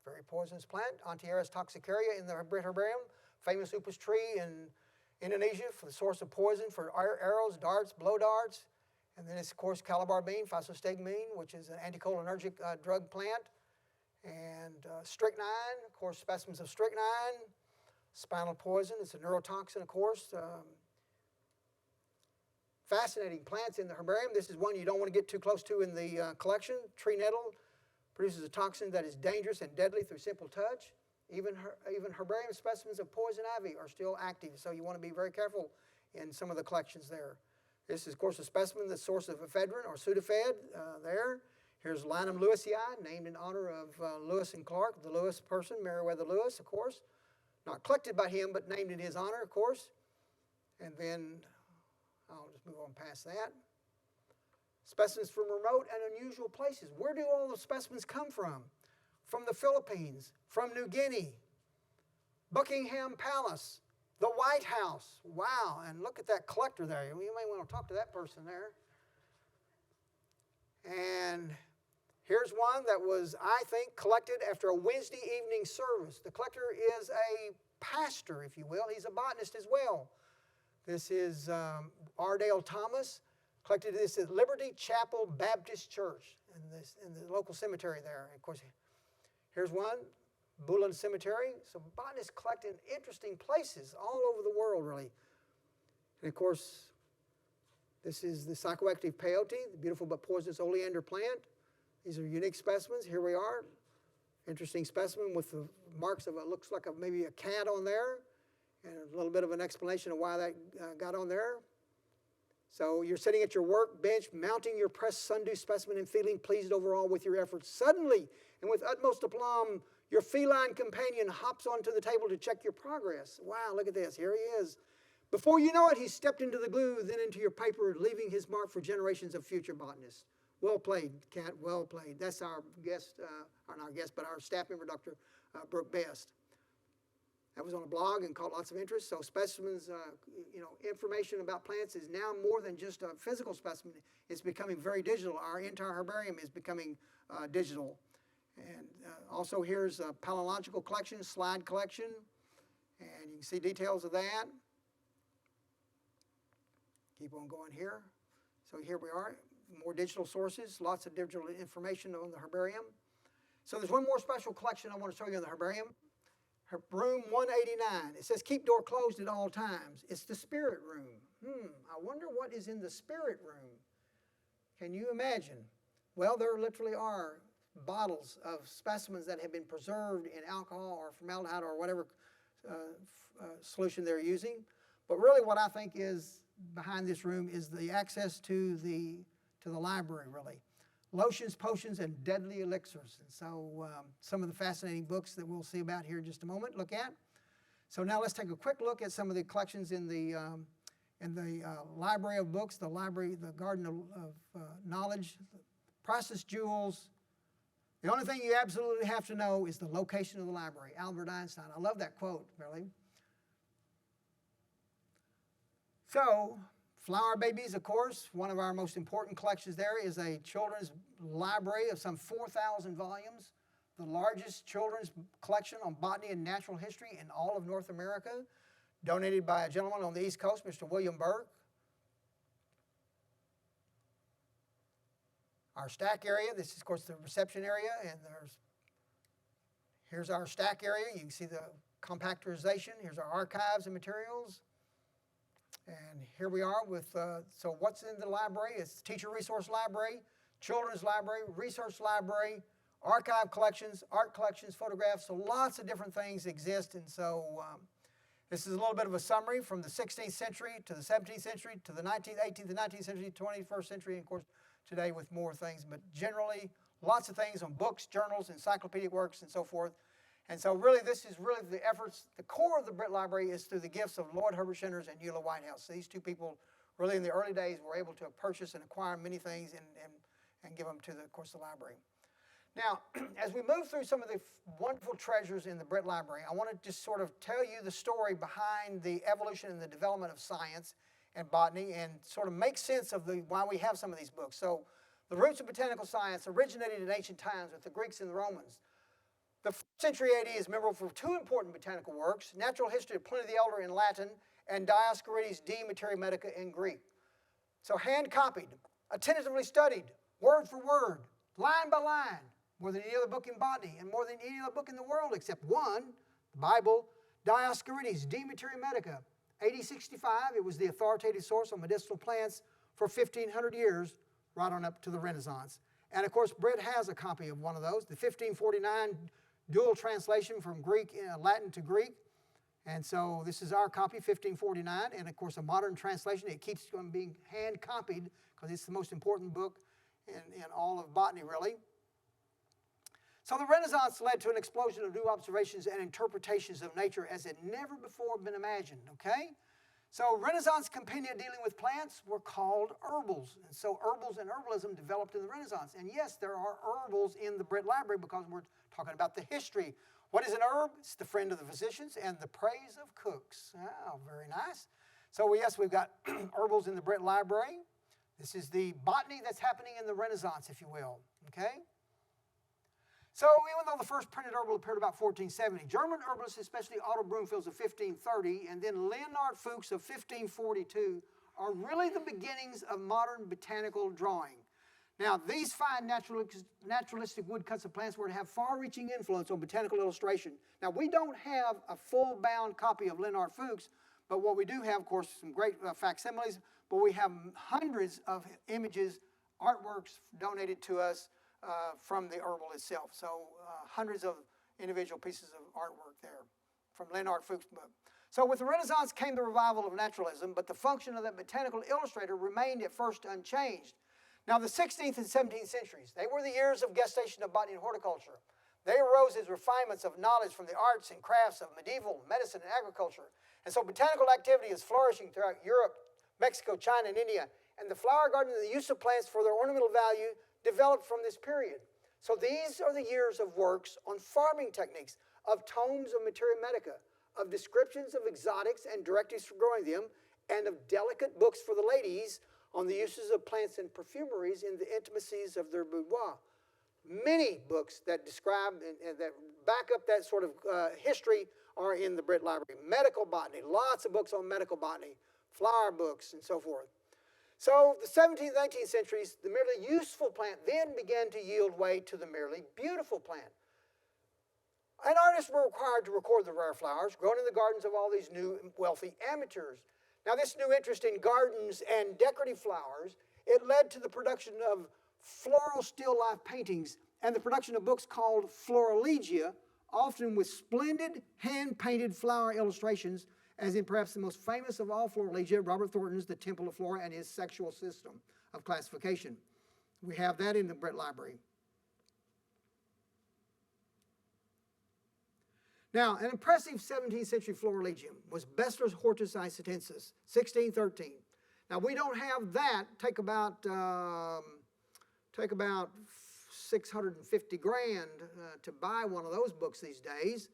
Very poisonous plant. Antiaris toxicaria in the BRIT Herbarium. Famous upas tree in Indonesia for the source of poison for arrows, darts, blow darts. And then it's, of course, calabar bean, physostigmine, which is an anticholinergic drug plant. And strychnine, of course, specimens of strychnine. Spinal poison, it's a neurotoxin, of course. Fascinating plants in the herbarium. This is one you don't want to get too close to in the collection. Tree nettle produces a toxin that is dangerous and deadly through simple touch. Even herbarium specimens of poison ivy are still active, so you want to be very careful in some of the collections there. This is, of course, a specimen, the source of ephedrine or Sudafed there. Here's Linum lewisii, named in honor of Lewis and Clark, the Lewis person, Meriwether Lewis, of course. Not collected by him, but named in his honor, of course. And then I'll just move on past that. Specimens from remote and unusual places. Where do all the specimens come from? From the Philippines, from New Guinea, Buckingham Palace, the White House. Wow, and look at that collector there. You may want to talk to that person there. And here's one that was, I think, collected after a Wednesday evening service. The collector is a pastor, if you will. He's a botanist as well. This is Ardale Thomas. Collected this at Liberty Chapel Baptist Church in the local cemetery there. And of course, here's one, Bullen Cemetery. So botanists collect in interesting places all over the world, really. And of course, this is the Psychoactive Peyote, the beautiful but poisonous oleander plant. These are unique specimens. Here we are. Interesting specimen with the marks of it. Looks like maybe a cat on there. And a little bit of an explanation of why that got on there. So you're sitting at your work bench, mounting your pressed sundew specimen and feeling pleased overall with your efforts. Suddenly, and with utmost aplomb, your feline companion hops onto the table to check your progress. Wow, look at this. Here he is. Before you know it, he's stepped into the glue, then into your paper, leaving his mark for generations of future botanists. Well played, Kat, well played. That's our guest, or not our guest, but our staff member, Dr. Brooke Best. That was on a blog and caught lots of interest. So specimens, information about plants is now more than just a physical specimen. It's becoming very digital. Our entire herbarium is becoming digital. And also here's a palynological collection, slide collection. And you can see details of that. Keep on going here. So here we are, more digital sources, lots of digital information on the herbarium. So there's one more special collection I want to show you in the herbarium. Room 189. It says keep door closed at all times. It's the spirit room. I wonder what is in the spirit room. Can you imagine? Well, there literally are bottles of specimens that have been preserved in alcohol or formaldehyde or whatever solution they're using. But really what I think is behind this room is the access to the library, really. Lotions, potions, and deadly elixirs. And so some of the fascinating books that we'll see about here in just a moment, look at. So now let's take a quick look at some of the collections in the library of books, the garden of knowledge, priceless jewels. The only thing you absolutely have to know is the location of the library, Albert Einstein. I love that quote, really. So, Flower Babies, of course, one of our most important collections there is a children's library of some 4,000 volumes, the largest children's collection on botany and natural history in all of North America, donated by a gentleman on the East Coast, Mr. William Burke. Our stack area, this is, of course, the reception area, and here's our stack area. You can see the compactorization. Here's our archives and materials. And here we are with, so what's in the library? It's Teacher Resource Library, Children's Library, Research Library, archive collections, art collections, photographs. So lots of different things exist. And so this is a little bit of a summary from the 16th century to the 17th century to the 19th, 18th, and 19th century, 21st century, and of course today with more things. But generally, lots of things on books, journals, encyclopedic works, and so forth. And so really, this is really the efforts, the core of the BRIT Library is through the gifts of Lloyd Herbert and Eula Whitehouse. So these two people really in the early days were able to purchase and acquire many things and give them to, of course, the library. Now, as we move through some of the wonderful treasures in the BRIT Library, I want to just sort of tell you the story behind the evolution and the development of science and botany and sort of make sense of why we have some of these books. So the roots of botanical science originated in ancient times with the Greeks and the Romans. The 1st century AD is memorable for two important botanical works, Natural History of Pliny the Elder in Latin and Dioscorides' De Materia Medica in Greek. So hand-copied, attentively studied, word for word, line by line, more than any other book in botany and more than any other book in the world except one, the Bible, Dioscorides' De Materia Medica. AD 65, it was the authoritative source on medicinal plants for 1,500 years, right on up to the Renaissance. And of course, BRIT has a copy of one of those, the 1549 dual translation from Latin to Greek. And so this is our copy, 1549, and of course a modern translation. It keeps on being hand copied because it's the most important book in all of botany, really. So the Renaissance led to an explosion of new observations and interpretations of nature as had never before been imagined, okay? So Renaissance compendia dealing with plants were called herbals. And so herbals and herbalism developed in the Renaissance. And yes, there are herbals in the BRIT Library because we're talking about the history. What is an herb? It's the friend of the physicians and the praise of cooks. Oh, very nice. So yes, we've got herbals in the BRIT Library. This is the botany that's happening in the Renaissance, if you will. Okay? So even though the first printed herbal appeared about 1470, German herbalists, especially Otto Broomfields of 1530, and then Leonhardt Fuchs of 1542, are really the beginnings of modern botanical drawing. Now, these fine naturalistic woodcuts of plants were to have far-reaching influence on botanical illustration. Now, we don't have a full-bound copy of Leonhardt Fuchs, but what we do have, of course, some great facsimiles, but we have hundreds of images, artworks donated to us from the herbal itself. So hundreds of individual pieces of artwork there from Leonhardt Fuchs' book. So with the Renaissance came the revival of naturalism, but the function of that botanical illustrator remained at first unchanged. Now the 16th and 17th centuries, they were the years of gestation of botany and horticulture. They arose as refinements of knowledge from the arts and crafts of medieval medicine and agriculture. And so botanical activity is flourishing throughout Europe, Mexico, China, and India. And the flower garden and the use of plants for their ornamental value developed from this period. So these are the years of works on farming techniques, of tomes of materia medica, of descriptions of exotics and directives for growing them, and of delicate books for the ladies on the uses of plants and perfumeries in the intimacies of their boudoir. Many books that describe and that back up that sort of history are in the BRIT Library. Medical botany, lots of books on medical botany, flower books, and so forth. So the 17th and 18th centuries, the merely useful plant then began to yield way to the merely beautiful plant. And artists were required to record the rare flowers grown in the gardens of all these new wealthy amateurs. Now this new interest in gardens and decorative flowers, it led to the production of floral still life paintings and the production of books called florilegia, often with splendid hand-painted flower illustrations, as in perhaps the most famous of all florilegia, Robert Thornton's The Temple of Flora and his sexual system of classification. We have that in the BRIT Library. Now, an impressive 17th century florilegium was Besler's Hortus Isotensis, 1613. Now, we don't have that. Take about 650 grand to buy one of those books these days.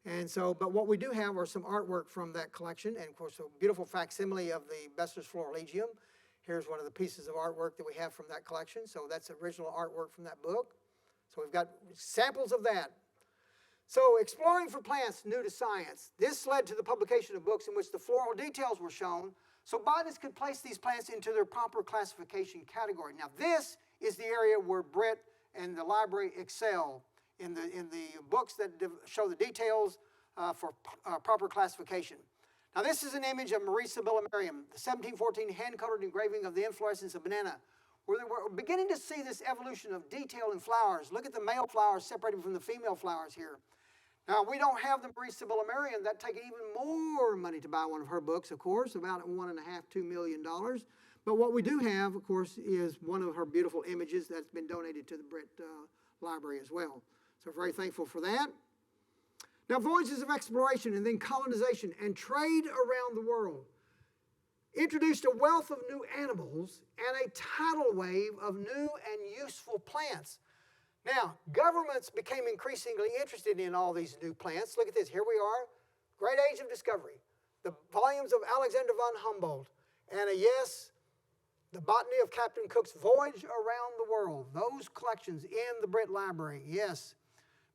And so, but what we do have are some artwork from that collection, and of course a beautiful facsimile of the Besler's Florilegium. Here's one of the pieces of artwork that we have from that collection. So that's original artwork from that book. So we've got samples of that. So exploring for plants new to science. This led to the publication of books in which the floral details were shown, so botanists could place these plants into their proper classification category. Now this is the area where BRIT and the library excel in the books that show the details for proper classification. Now this is an image of Marie Sibylla Merriam, the 1714 hand-colored engraving of the inflorescence of banana, where we're beginning to see this evolution of detail in flowers. Look at the male flowers separated from the female flowers here. Now we don't have the Marie Sibylla Merriam. That'd take even more money to buy one of her books, of course, about $1.5–2 million. But what we do have, of course, is one of her beautiful images that's been donated to the BRIT Library as well. So very thankful for that. Now, voyages of exploration and then colonization and trade around the world introduced a wealth of new animals and a tidal wave of new and useful plants. Now, governments became increasingly interested in all these new plants. Look at this. Here we are, Great Age of Discovery. The volumes of Alexander von Humboldt. And yes, the botany of Captain Cook's Voyage Around the World. Those collections in the BRIT Library, yes.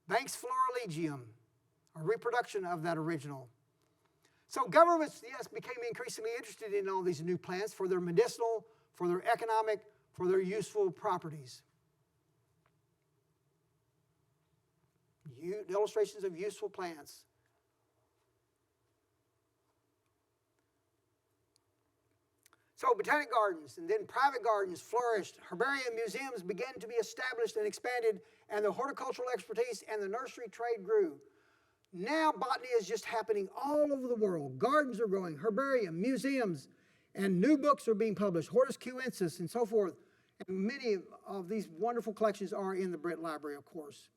Banks Florilegium, a reproduction of that original. So governments, yes, became increasingly interested in all these new plants for their medicinal, for their economic, for their useful properties. Illustrations of useful plants. So botanic gardens and then private gardens flourished. Herbarium museums began to be established and expanded, and the horticultural expertise and the nursery trade grew. Now botany is just happening all over the world. Gardens are growing, herbarium, museums, and new books are being published, Hortus Cuensis and so forth. And many of these wonderful collections are in the BRIT Library, of course.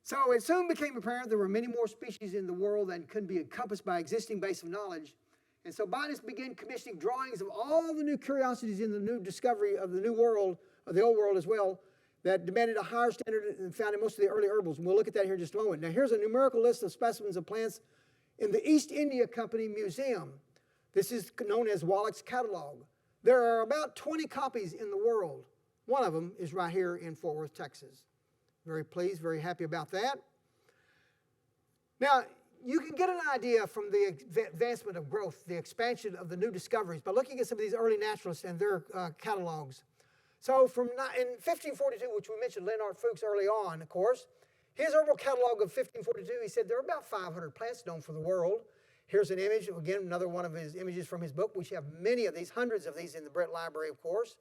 So it soon became apparent there were many more species in the world than could be encompassed by existing base of knowledge. And so botanists began commissioning drawings of all the new curiosities in the new discovery of the New World, of the Old World as well, that demanded a higher standard than found in most of the early herbals. And we'll look at that here in just a moment. Now here's a numerical list of specimens of plants in the East India Company Museum. This is known as Wallach's Catalog. There are about 20 copies in the world. One of them is right here in Fort Worth, Texas. Very pleased, very happy about that. Now, you can get an idea from the advancement of growth, the expansion of the new discoveries, by looking at some of these early naturalists and their catalogs. So in 1542, which we mentioned Leonhardt Fuchs early on, of course, his herbal catalog of 1542, he said there are about 500 plants known for the world. Here's an image, again, another one of his images from his book. We have many of these, hundreds of these in the BRIT Library, of course.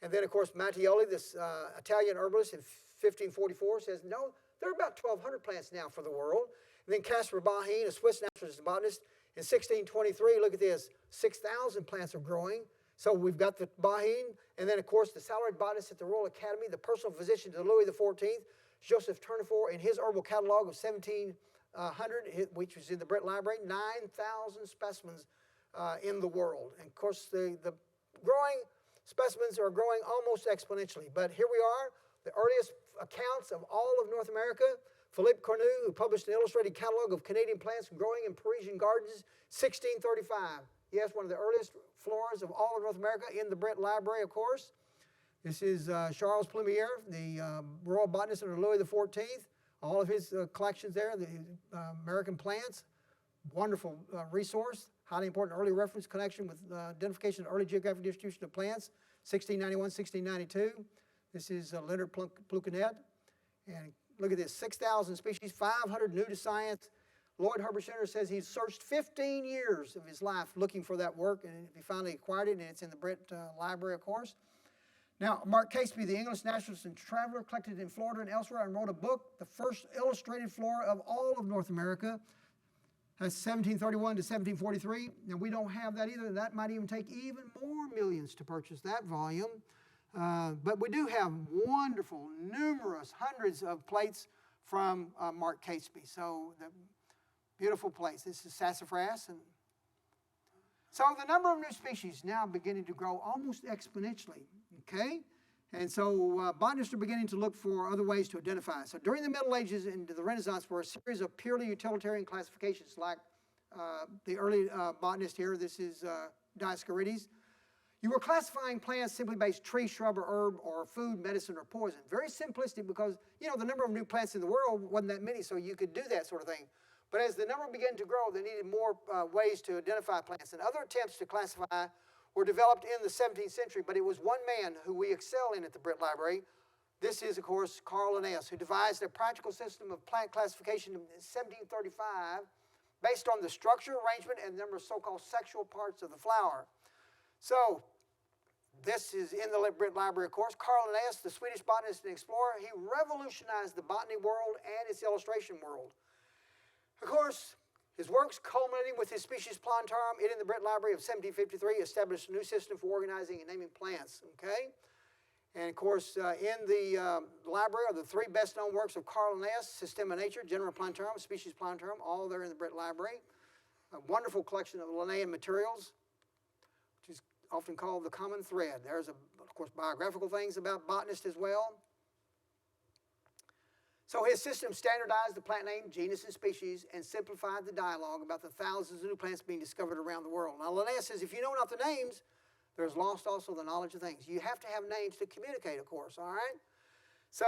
And then, of course, Mattioli, this Italian herbalist in 1544, says, no, there are about 1,200 plants now for the world. And then Caspar Bahin, a Swiss naturalist and botanist, in 1623, look at this, 6,000 plants are growing. So we've got the Bahin, and then, of course, the salaried botanist at the Royal Academy, the personal physician to Louis XIV, Joseph Tournefort, in his herbal catalog of 1700, which was in the BRIT Library, 9,000 specimens in the world. And, of course, the growing specimens are growing almost exponentially. But here we are, the earliest accounts of all of North America. Philippe Cornu, who published an illustrated catalog of Canadian plants growing in Parisian gardens, 1635. Yes, one of the earliest floras of all of North America in the BRIT Library, of course. This is Charles Plumier, the royal botanist under Louis XIV. All of his collections there, the American plants. Wonderful resource. Highly important early reference connection with identification of early geographic distribution of plants, 1691, 1692. This is Leonard Plukenet. And look at this, 6,000 species, 500 new to science. Lloyd Herbert says he's searched 15 years of his life looking for that work, and he finally acquired it, and it's in the BRIT Library, of course. Now, Mark Catesby, the English naturalist and traveler, collected in Florida and elsewhere and wrote a book, the first illustrated flora of all of North America. That's 1731 to 1743. Now, we don't have that either. That might even take even more millions to purchase that volume. But we do have wonderful, numerous, hundreds of plates from Mark Catesby. So, the beautiful plates. This is Sassafras. And so, the number of new species now beginning to grow almost exponentially. Okay? And so botanists are beginning to look for other ways to identify. So during the Middle Ages into the Renaissance were a series of purely utilitarian classifications like the early botanist here, this is Dioscorides. You were classifying plants simply based tree, shrub, or herb, or food, medicine, or poison. Very simplistic because, you know, the number of new plants in the world wasn't that many, so you could do that sort of thing. But as the number began to grow, they needed more ways to identify plants. And other attempts to classify were developed in the 17th century, but it was one man who we excel in at the BRIT Library. This is, of course, Carl Linnaeus, who devised a practical system of plant classification in 1735 based on the structure, arrangement, and number of so-called sexual parts of the flower. So, this is in the BRIT Library, of course. Carl Linnaeus, the Swedish botanist and explorer, he revolutionized the botany world and its illustration world. Of course, his works, culminating with his Species Plantarum in the BRIT Library of 1753, established a new system for organizing and naming plants, okay? And of course, in the library are the three best-known works of Carl Linnaeus, Systema Nature, Genera Plantarum, Species Plantarum, all there in the BRIT Library. A wonderful collection of Linnaean materials, which is often called the common thread. There's, of course, biographical things about botanists as well. So his system standardized the plant name, genus, and species, and simplified the dialogue about the thousands of new plants being discovered around the world. Now, Linnaeus says, if you know not the names, there's lost also the knowledge of things. You have to have names to communicate, of course, all right? So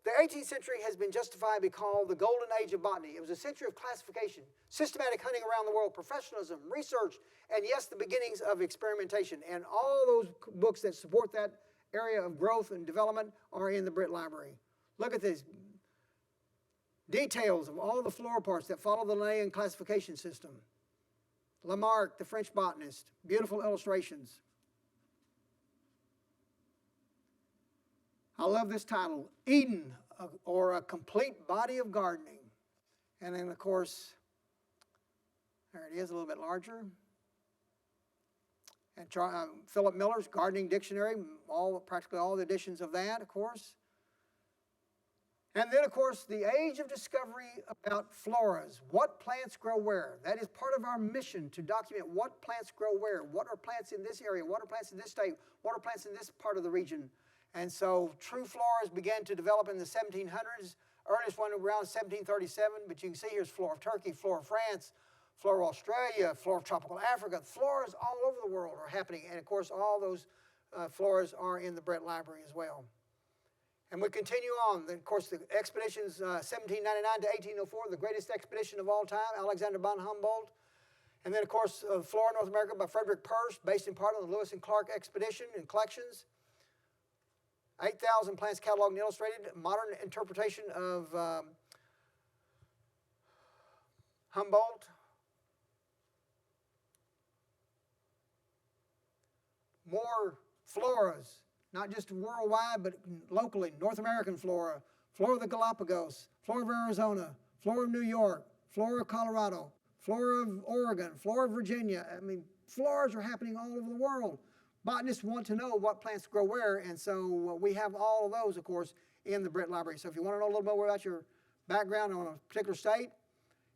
the 18th century has been justifiably called the Golden Age of Botany. It was a century of classification, systematic hunting around the world, professionalism, research, and yes, the beginnings of experimentation. And all those books that support that area of growth and development are in the BRIT Library. Look at this. Details of all the floral parts that follow the Linnaean classification system. Lamarck, the French botanist, beautiful illustrations. I love this title, Eden, or a complete body of gardening. And then, of course, there it is, a little bit larger. And Philip Miller's Gardening Dictionary, practically all the editions of that, of course. And then, of course, the age of discovery about floras. What plants grow where? That is part of our mission, to document what plants grow where. What are plants in this area? What are plants in this state? What are plants in this part of the region? And so true floras began to develop in the 1700s. Earliest one around 1737, but you can see here's flora of Turkey, flora of France, flora of Australia, flora of tropical Africa. Floras all over the world are happening. And, of course, all those floras are in the BRIT Library as well. And we continue on. Then, of course, the expeditions, 1799 to 1804, the greatest expedition of all time, Alexander von Humboldt. And then, of course, Flora North America by Frederick Purse, based in part on the Lewis and Clark expedition and collections. 8,000 plants cataloged and illustrated, modern interpretation of Humboldt. More floras. Not just worldwide, but locally. North American flora, flora of the Galapagos, flora of Arizona, flora of New York, flora of Colorado, flora of Oregon, flora of Virginia. I mean, floras are happening all over the world. Botanists want to know what plants grow where, and so we have all of those, of course, in the BRIT Library. So if you want to know a little bit more about your background on a particular state.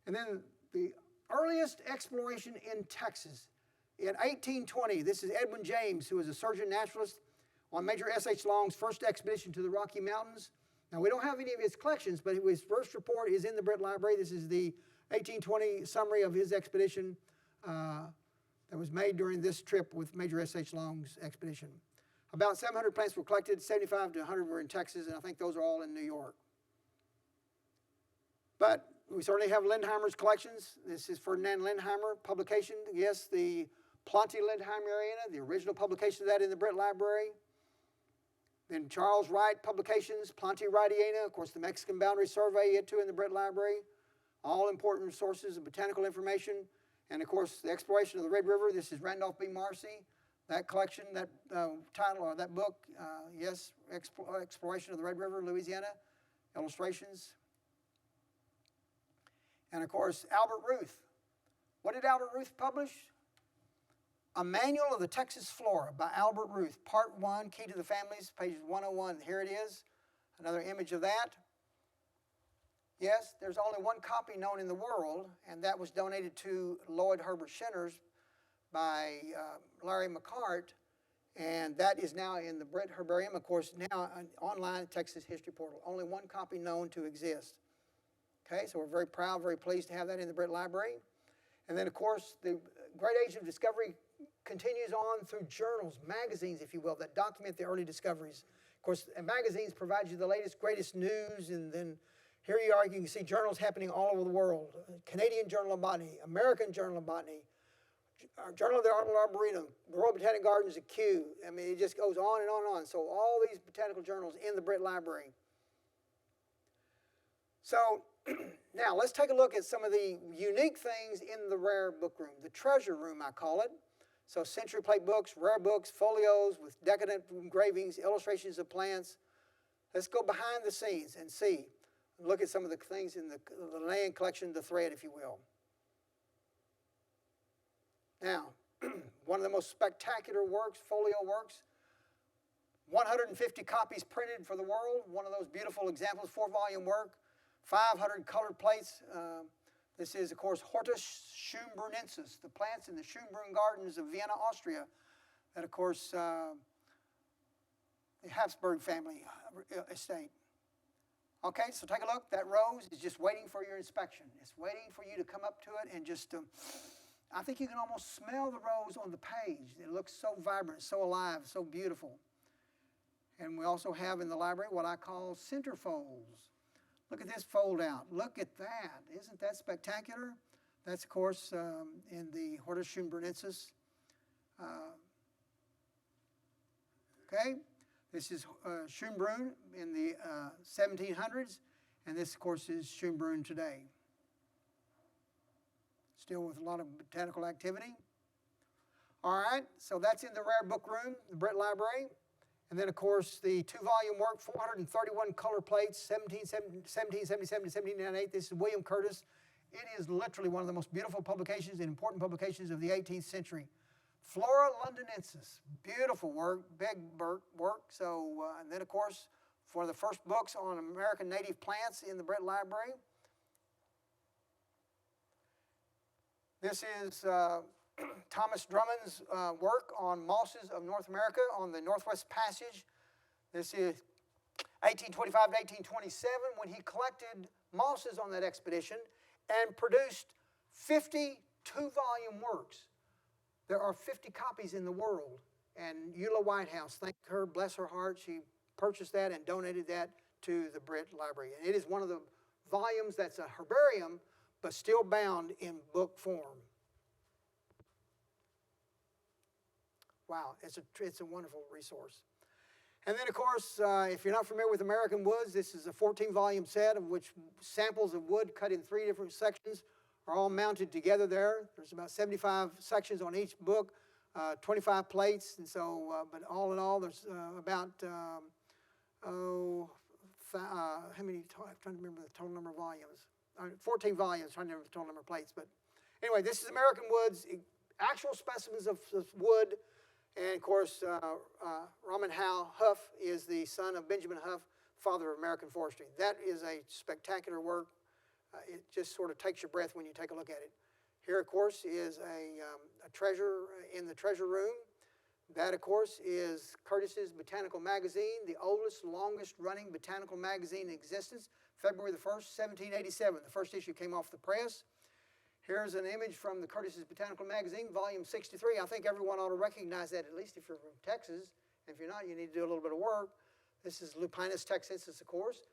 And then the earliest exploration in Texas. In 1820, this is Edwin James, who was a surgeon naturalist on Major S.H. Long's first expedition to the Rocky Mountains. Now, we don't have any of his collections, but his first report is in the BRIT Library. This is the 1820 summary of his expedition that was made during this trip with Major S.H. Long's expedition. About 700 plants were collected, 75 to 100 were in Texas, and I think those are all in New York. But we certainly have Lindheimer's collections. This is Ferdinand Lindheimer publication. Yes, the Planty Lindheimeriana, the original publication of that in the BRIT Library. Then Charles Wright publications, Planty Wrightiana, of course the Mexican Boundary Survey, it too in the BRIT Library. All important sources of botanical information. And of course the exploration of the Red River, this is Randolph B. Marcy. That collection, that title or that book, yes, Exploration of the Red River, Louisiana, illustrations. And of course Albert Ruth. What did Albert Ruth publish? A Manual of the Texas Flora by Albert Ruth, Part 1, Key to the Families, page 101. Here it is, another image of that. Yes, there's only one copy known in the world, and that was donated to Lloyd Herbert Shinners by Larry McCart, and that is now in the BRIT Herbarium, of course, now online at Texas History Portal. Only one copy known to exist. Okay, so we're very proud, very pleased to have that in the BRIT Library. And then, of course, the Great Age of Discovery continues on through journals, magazines, if you will, that document the early discoveries. Of course, and magazines provide you the latest, greatest news, and then here you are, you can see journals happening all over the world. Canadian Journal of Botany, American Journal of Botany, Journal of the Arboretum, Royal Botanic Gardens at Kew. I mean, it just goes on and on and on. So all these botanical journals in the BRIT Library. So now let's take a look at some of the unique things in the rare book room, the treasure room, I call it. So century plate books, rare books, folios with decadent engravings, illustrations of plants. Let's go behind the scenes and see. Look at some of the things in the Linnaean collection, the thread, if you will. Now, one of the most spectacular works, folio works, 150 copies printed for the world, one of those beautiful examples, 4-volume work, 500 colored plates. This is, of course, Hortus Schönbrunensis, the plants in the Schönbrunn Gardens of Vienna, Austria, that, of course, the Habsburg family estate. Okay, so take a look. That rose is just waiting for your inspection. It's waiting for you to come up to it and just, I think you can almost smell the rose on the page. It looks so vibrant, so alive, so beautiful. And we also have in the library what I call centerfolds. Look at this fold out. Look at that. Isn't that spectacular? That's, of course, in the Hortus Schönbrunensis. Okay, this is Schönbrunn in the 1700s, and this, of course, is Schönbrunn today. Still with a lot of botanical activity. All right, so that's in the rare book room, the BRIT Library. And then, of course, the 2-volume work, 431 color plates, 1777 to 1798. This is William Curtis. It is literally one of the most beautiful publications and important publications of the 18th century. Flora Londinensis, beautiful work, big work. So, and then, of course, one of the first books on American native plants in the BRIT Library. This is Thomas Drummond's work on mosses of North America on the Northwest Passage. This is 1825 to 1827 when he collected mosses on that expedition and produced 50 two-volume works. There are 50 copies in the world. And Eula Whitehouse, thank her, bless her heart, she purchased that and donated that to the BRIT Library. And it is one of the volumes that's a herbarium, but still bound in book form. Wow, it's a wonderful resource. And then, of course, if you're not familiar with American woods, this is a 14-volume set of which samples of wood cut in 3 different sections are all mounted together there. There's about 75 sections on each book, 25 plates, and so, but all in all, there's about, how many, I'm trying to remember the total number of volumes. 14 volumes, trying to remember the total number of plates. But anyway, this is American woods, actual specimens of wood. And of course, Raman Howe Huff is the son of Benjamin Huff, father of American forestry. That is a spectacular work. It just sort of takes your breath when you take a look at it. Here, of course, is a treasure in the treasure room. That, of course, is Curtis's Botanical Magazine, the oldest, longest-running botanical magazine in existence, February the 1st, 1787. The first issue came off the press. Here's an image from the Curtis's Botanical Magazine, volume 63. I think everyone ought to recognize that, at least if you're from Texas. If you're not, you need to do a little bit of work. This is Lupinus texensis, of course.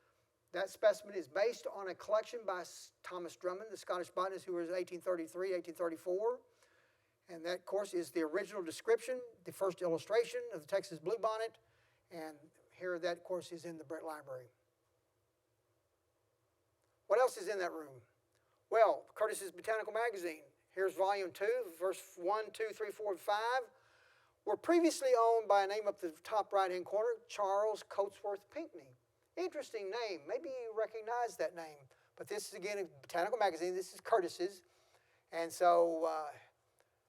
That specimen is based on a collection by Thomas Drummond, the Scottish botanist who was 1833, 1834. And that, of course, is the original description, the first illustration of the Texas bluebonnet. And here that, of course, is in the BRIT Library. What else is in that room? Well, Curtis's Botanical Magazine. Here's volume 2, verse 1, 2, 3, 4, and 5. Were previously owned by a name up the top right-hand corner, Charles Coatsworth Pinckney. Interesting name. Maybe you recognize that name. But this is, again, a Botanical Magazine. This is Curtis's. And so,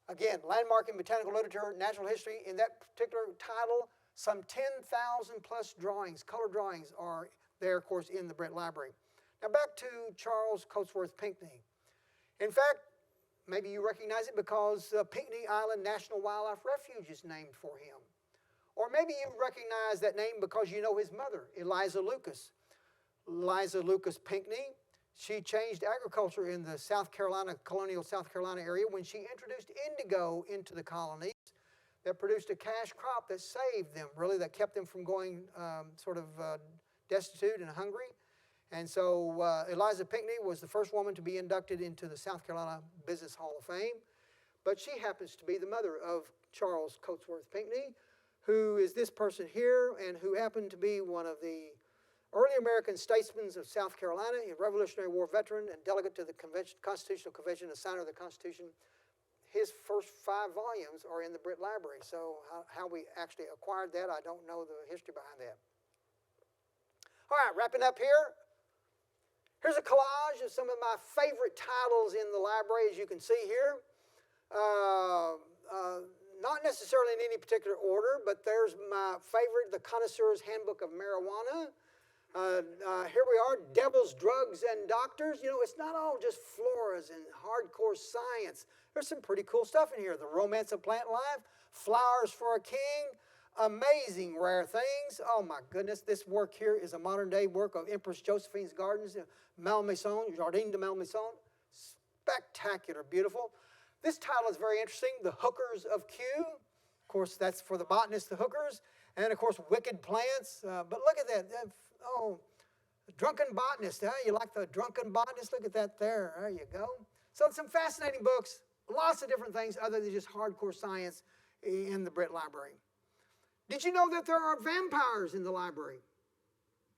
again, landmark in botanical literature, natural history. In that particular title, some 10,000 plus drawings, color drawings, are there, of course, in the BRIT Library. Now back to Charles Coatsworth Pinckney. In fact, maybe you recognize it because Pinckney Island National Wildlife Refuge is named for him. Or maybe you recognize that name because you know his mother, Eliza Lucas. Eliza Lucas Pinckney. She changed agriculture in the colonial South Carolina area when she introduced indigo into the colonies that produced a cash crop that saved them, really, that kept them from going destitute and hungry. And so Eliza Pinckney was the first woman to be inducted into the South Carolina Business Hall of Fame. But she happens to be the mother of Charles Coatsworth Pinckney, who is this person here and who happened to be one of the early American statesmen of South Carolina, a Revolutionary War veteran and delegate to the Constitutional Convention, a signer of the Constitution. His first 5 volumes are in the BRIT Library. So how we actually acquired that, I don't know the history behind that. All right, wrapping up here. Here's a collage of some of my favorite titles in the library, as you can see here. Not necessarily in any particular order, but there's my favorite, the Connoisseurs Handbook of Marijuana. Here we are, Devils, Drugs, and Doctors. You know, it's not all just floras and hardcore science. There's some pretty cool stuff in here. The Romance of Plant Life, Flowers for a King, amazing rare things. Oh my goodness, this work here is a modern day work of Empress Josephine's Gardens, Malmaison, Jardin de Malmaison. Spectacular, beautiful. This title is very interesting, The Hookers of Kew. Of course, that's for the botanists, the hookers. And of course, Wicked Plants. But look at that. Oh, Drunken Botanist. Huh? You like the Drunken Botanist? Look at that there. There you go. So some fascinating books. Lots of different things other than just hardcore science in the BRIT Library. Did you know that there are vampires in the library?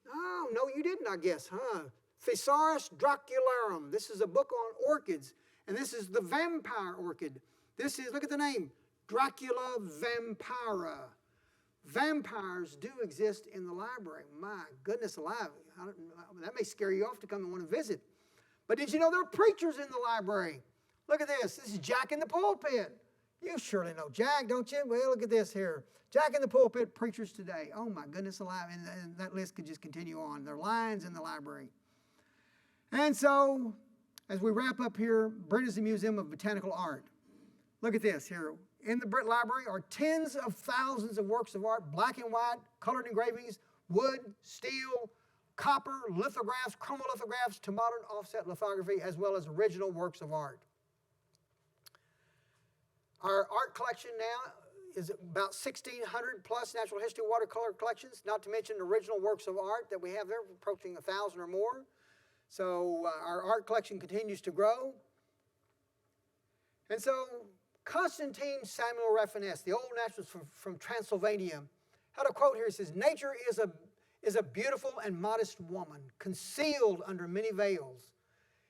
Oh, no, you didn't, I guess, huh? Thesaurus Dracularum. This is a book on orchids, and this is the vampire orchid. This is, look at the name, Dracula vampira. Vampires do exist in the library. My goodness alive. That may scare you off to come and want to visit. But did you know there are preachers in the library? Look at this. This is Jack in the Pulpit. You surely know Jack, don't you? Well, look at this here. Jack in the Pulpit, Preachers Today. Oh, my goodness alive. And that list could just continue on. There are lines in the library. And so, as we wrap up here, BRIT is the Museum of Botanical Art. Look at this here. In the BRIT Library are tens of thousands of works of art, black and white, colored engravings, wood, steel, copper, lithographs, chromolithographs to modern offset lithography, as well as original works of art. Our art collection now is about 1,600 plus natural history watercolor collections, not to mention original works of art that we have there, approaching 1,000 or more. So our art collection continues to grow. And so Constantine Samuel Raphaelus, the old naturalist from Transylvania, had a quote here. He says, "Nature is a beautiful and modest woman, concealed under many veils."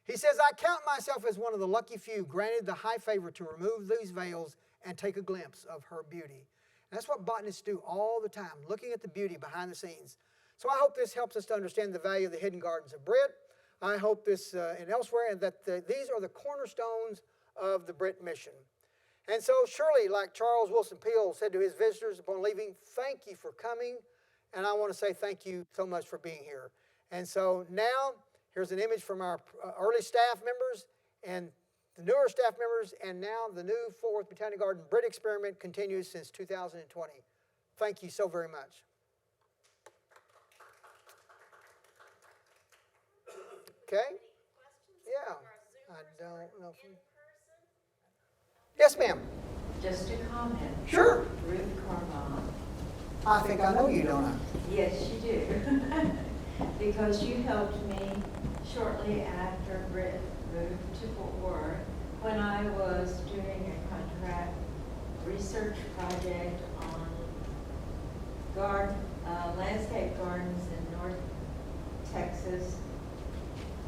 He says, "I count myself as one of the lucky few granted the high favor to remove these veils and take a glimpse of her beauty." And that's what botanists do all the time, looking at the beauty behind the scenes. So I hope this helps us to understand the value of the hidden gardens of BRIT. I hope this and elsewhere, and that these are the cornerstones of the BRIT mission. And so surely, like Charles Wilson Peale said to his visitors upon leaving, thank you for coming, and I want to say thank you so much for being here. And so now, here's an image from our early staff members and the newer staff members, and now the new Fort Worth Botanic Garden BRIT experiment continues since 2020. Thank you so very much. Okay? Yeah. I don't know if you... Yes, ma'am. Just a comment. Sure. Ruth Carvon. I think I know you, don't I? Yes, you do. Because you helped me shortly after BRIT moved to Fort Worth when I was doing a contract research project on landscape gardens in North Texas,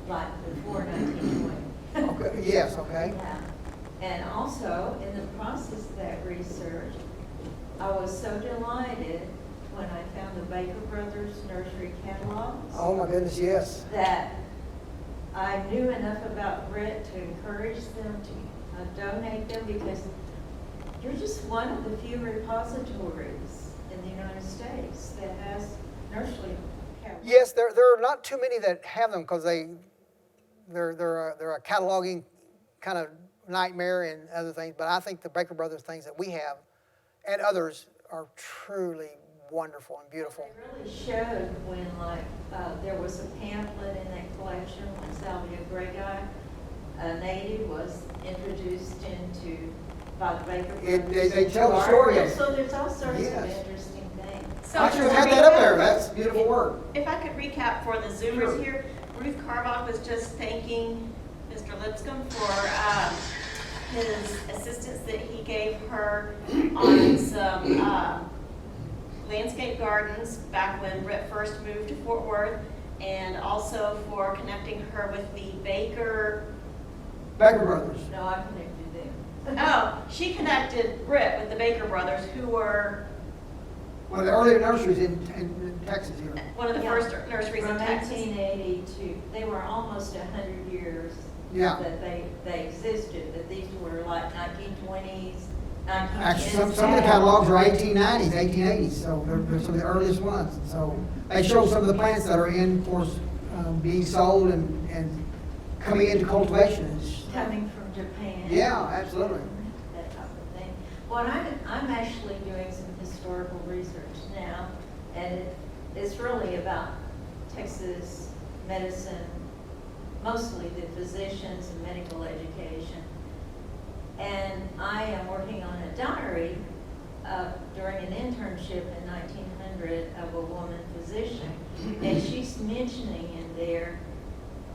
like before 1920. Okay. Yes, okay. Yeah. And also, in the process of that research, I was so delighted when I found the Baker Brothers nursery catalogs. Oh my goodness, yes. That I knew enough about BRIT to encourage them to donate them, because you're just one of the few repositories in the United States that has nursery catalogs. Yes, there are not too many that have them because they're a cataloging kind of nightmare and other things. But I think the Baker Brothers things that we have and others are truly wonderful and beautiful. It really showed when, there was a pamphlet in that collection when Salvia Gregory, a native, was introduced by the Baker Brothers. They tell the story of it. So there's all sorts Yes. of interesting things. So I should have had that up there. That's beautiful work. If I could recap for the Zoomers here, Ruth Carbach was just thanking Mr. Lipscomb for his assistance that he gave her on some landscape gardens back when BRIT first moved to Fort Worth, and also for connecting her with the Baker. Baker Brothers. No, I connected them. Oh, she connected BRIT with the Baker brothers, who were One of the earlier nurseries in Texas here. one of the Yeah. first nurseries in From Texas. 1882, they were almost 100 years Yeah. that they existed, but these were like 1920s, 1910s. Actually, some of the catalogs are 1890s, 1880s, so they're some of the earliest ones. So they show some of the plants that are in, of course, being sold and coming into cultivation. Coming from Japan. Yeah, absolutely. That type of thing. Well, I'm actually doing some historical research now, and it's really about Texas medicine, mostly the physicians and medical education. And I am working on a diary during an internship in 1900 of a woman physician. And she's mentioning in there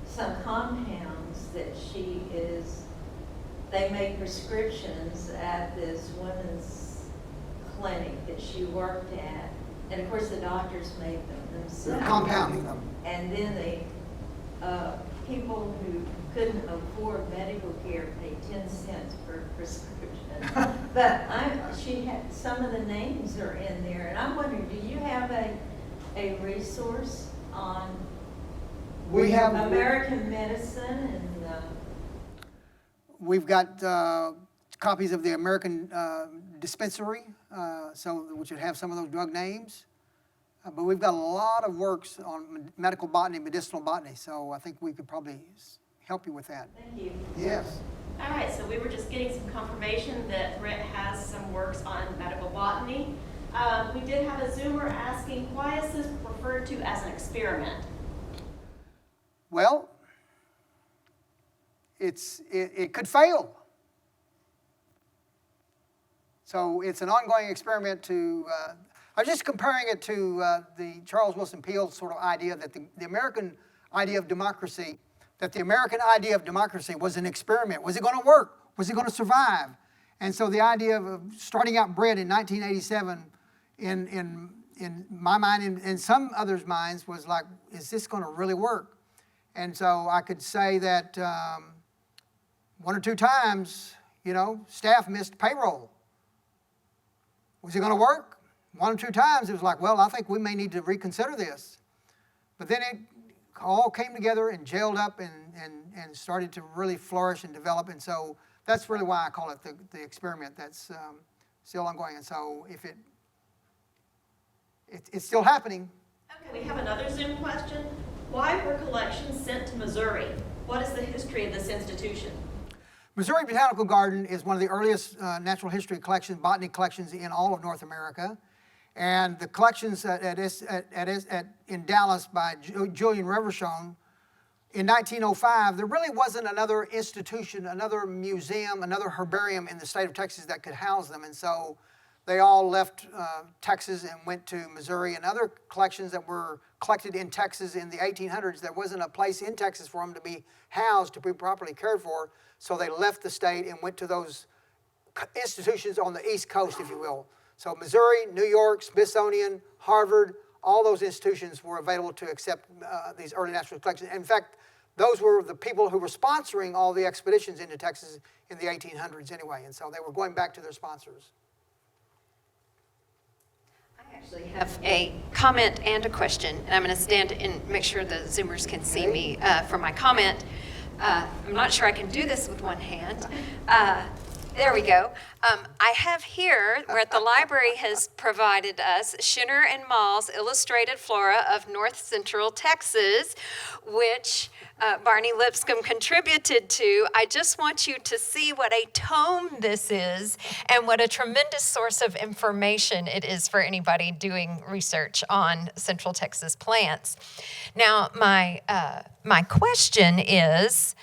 some compounds that they make prescriptions at this women's clinic that she worked at. And of course the doctors made them They're themselves. compounding them. And then the people who couldn't afford medical care paid 10 cents per prescription. But she had, some of the names are in there, and I'm wondering, do you have a resource on We have. American medicine and We've got copies of the American Dispensary, which would have some of those drug names. But we've got a lot of works on medical botany, medicinal botany, so I think we could probably help you with that. Thank you. Yes. All right, so we were just getting some confirmation that BRIT has some works on medical botany. We did have a Zoomer asking, why is this referred to as an experiment? Well, it could fail. So it's an ongoing experiment to, I was just comparing it to the Charles Wilson Peel sort of idea that the American idea of democracy, was an experiment. Was it going to work? Was it going to survive? And so the idea of starting out BRIT in 1987 in my mind and in some others' minds was like, is this going to really work? And so I could say that one or two times, staff missed payroll. Was it going to work? One or two times it was like, well, I think we may need to reconsider this. But then it all came together and gelled up and started to really flourish and develop. And so that's really why I call it the experiment that's still ongoing. And so if it's still happening. Okay, we have another Zoom question. Why were collections sent to Missouri? What is the history of this institution? Missouri Botanical Garden is one of the earliest natural history collections, botany collections in all of North America. And the collections in Dallas by Julian Reverchon in 1905, there really wasn't another institution, another museum, another herbarium in the state of Texas that could house them. And so they all left Texas and went to Missouri, and other collections that were collected in Texas in the 1800s, there wasn't a place in Texas for them to be housed, to be properly cared for. So they left the state and went to those institutions on the East Coast, if you will. So Missouri, New York, Smithsonian, Harvard, all those institutions were available to accept these early natural collections. In fact, those were the people who were sponsoring all the expeditions into Texas in the 1800s anyway, and so they were going back to their sponsors. I actually have a comment and a question, and I'm going to stand and make sure the Zoomers can see me for my comment. I'm not sure I can do this with one hand. There we go. I have here where the library has provided us Schinner and Mall's Illustrated Flora of North Central Texas, which Barney Lipscomb contributed to. I just want you to see what a tome this is and what a tremendous source of information it is for anybody doing research on Central Texas plants. Now, my question is,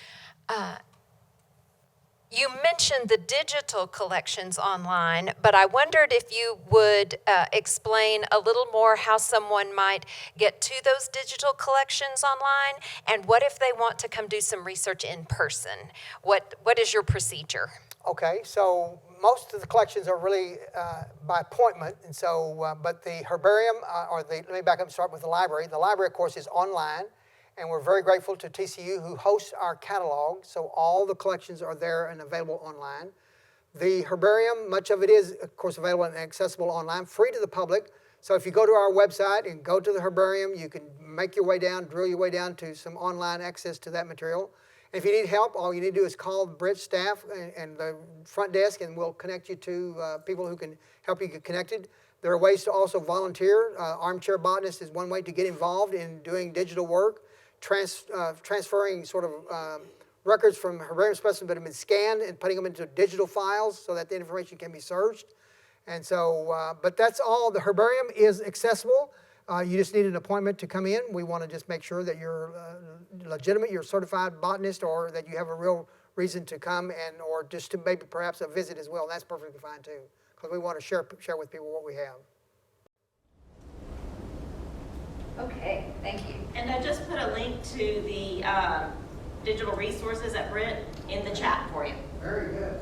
you mentioned the digital collections online, but I wondered if you would explain a little more how someone might get to those digital collections online, and what if they want to come do some research in person? What is your procedure? Okay, so most of the collections are really by appointment, and so, but the herbarium, let me back up and start with the library. The library, of course, is online. And we're very grateful to TCU who hosts our catalog, so all the collections are there and available online. The herbarium, much of it is, of course, available and accessible online, free to the public. So if you go to our website and go to the herbarium, you can make your way down, drill your way down to some online access to that material. And if you need help, all you need to do is call the BRIT staff and the front desk, and we'll connect you to people who can help you get connected. There are ways to also volunteer. Armchair botanist is one way to get involved in doing digital work. Transferring sort of records from herbarium specimens that have been scanned and putting them into digital files so that the information can be searched. And so, but that's all. The herbarium is accessible. You just need an appointment to come in. We want to just make sure that you're legitimate, you're a certified botanist, or that you have a real reason to come, or just to maybe perhaps a visit as well. And that's perfectly fine too, because we want to share with people what we have. Okay, thank you. And I just put a link to the digital resources at BRIT in the chat for you. Very good.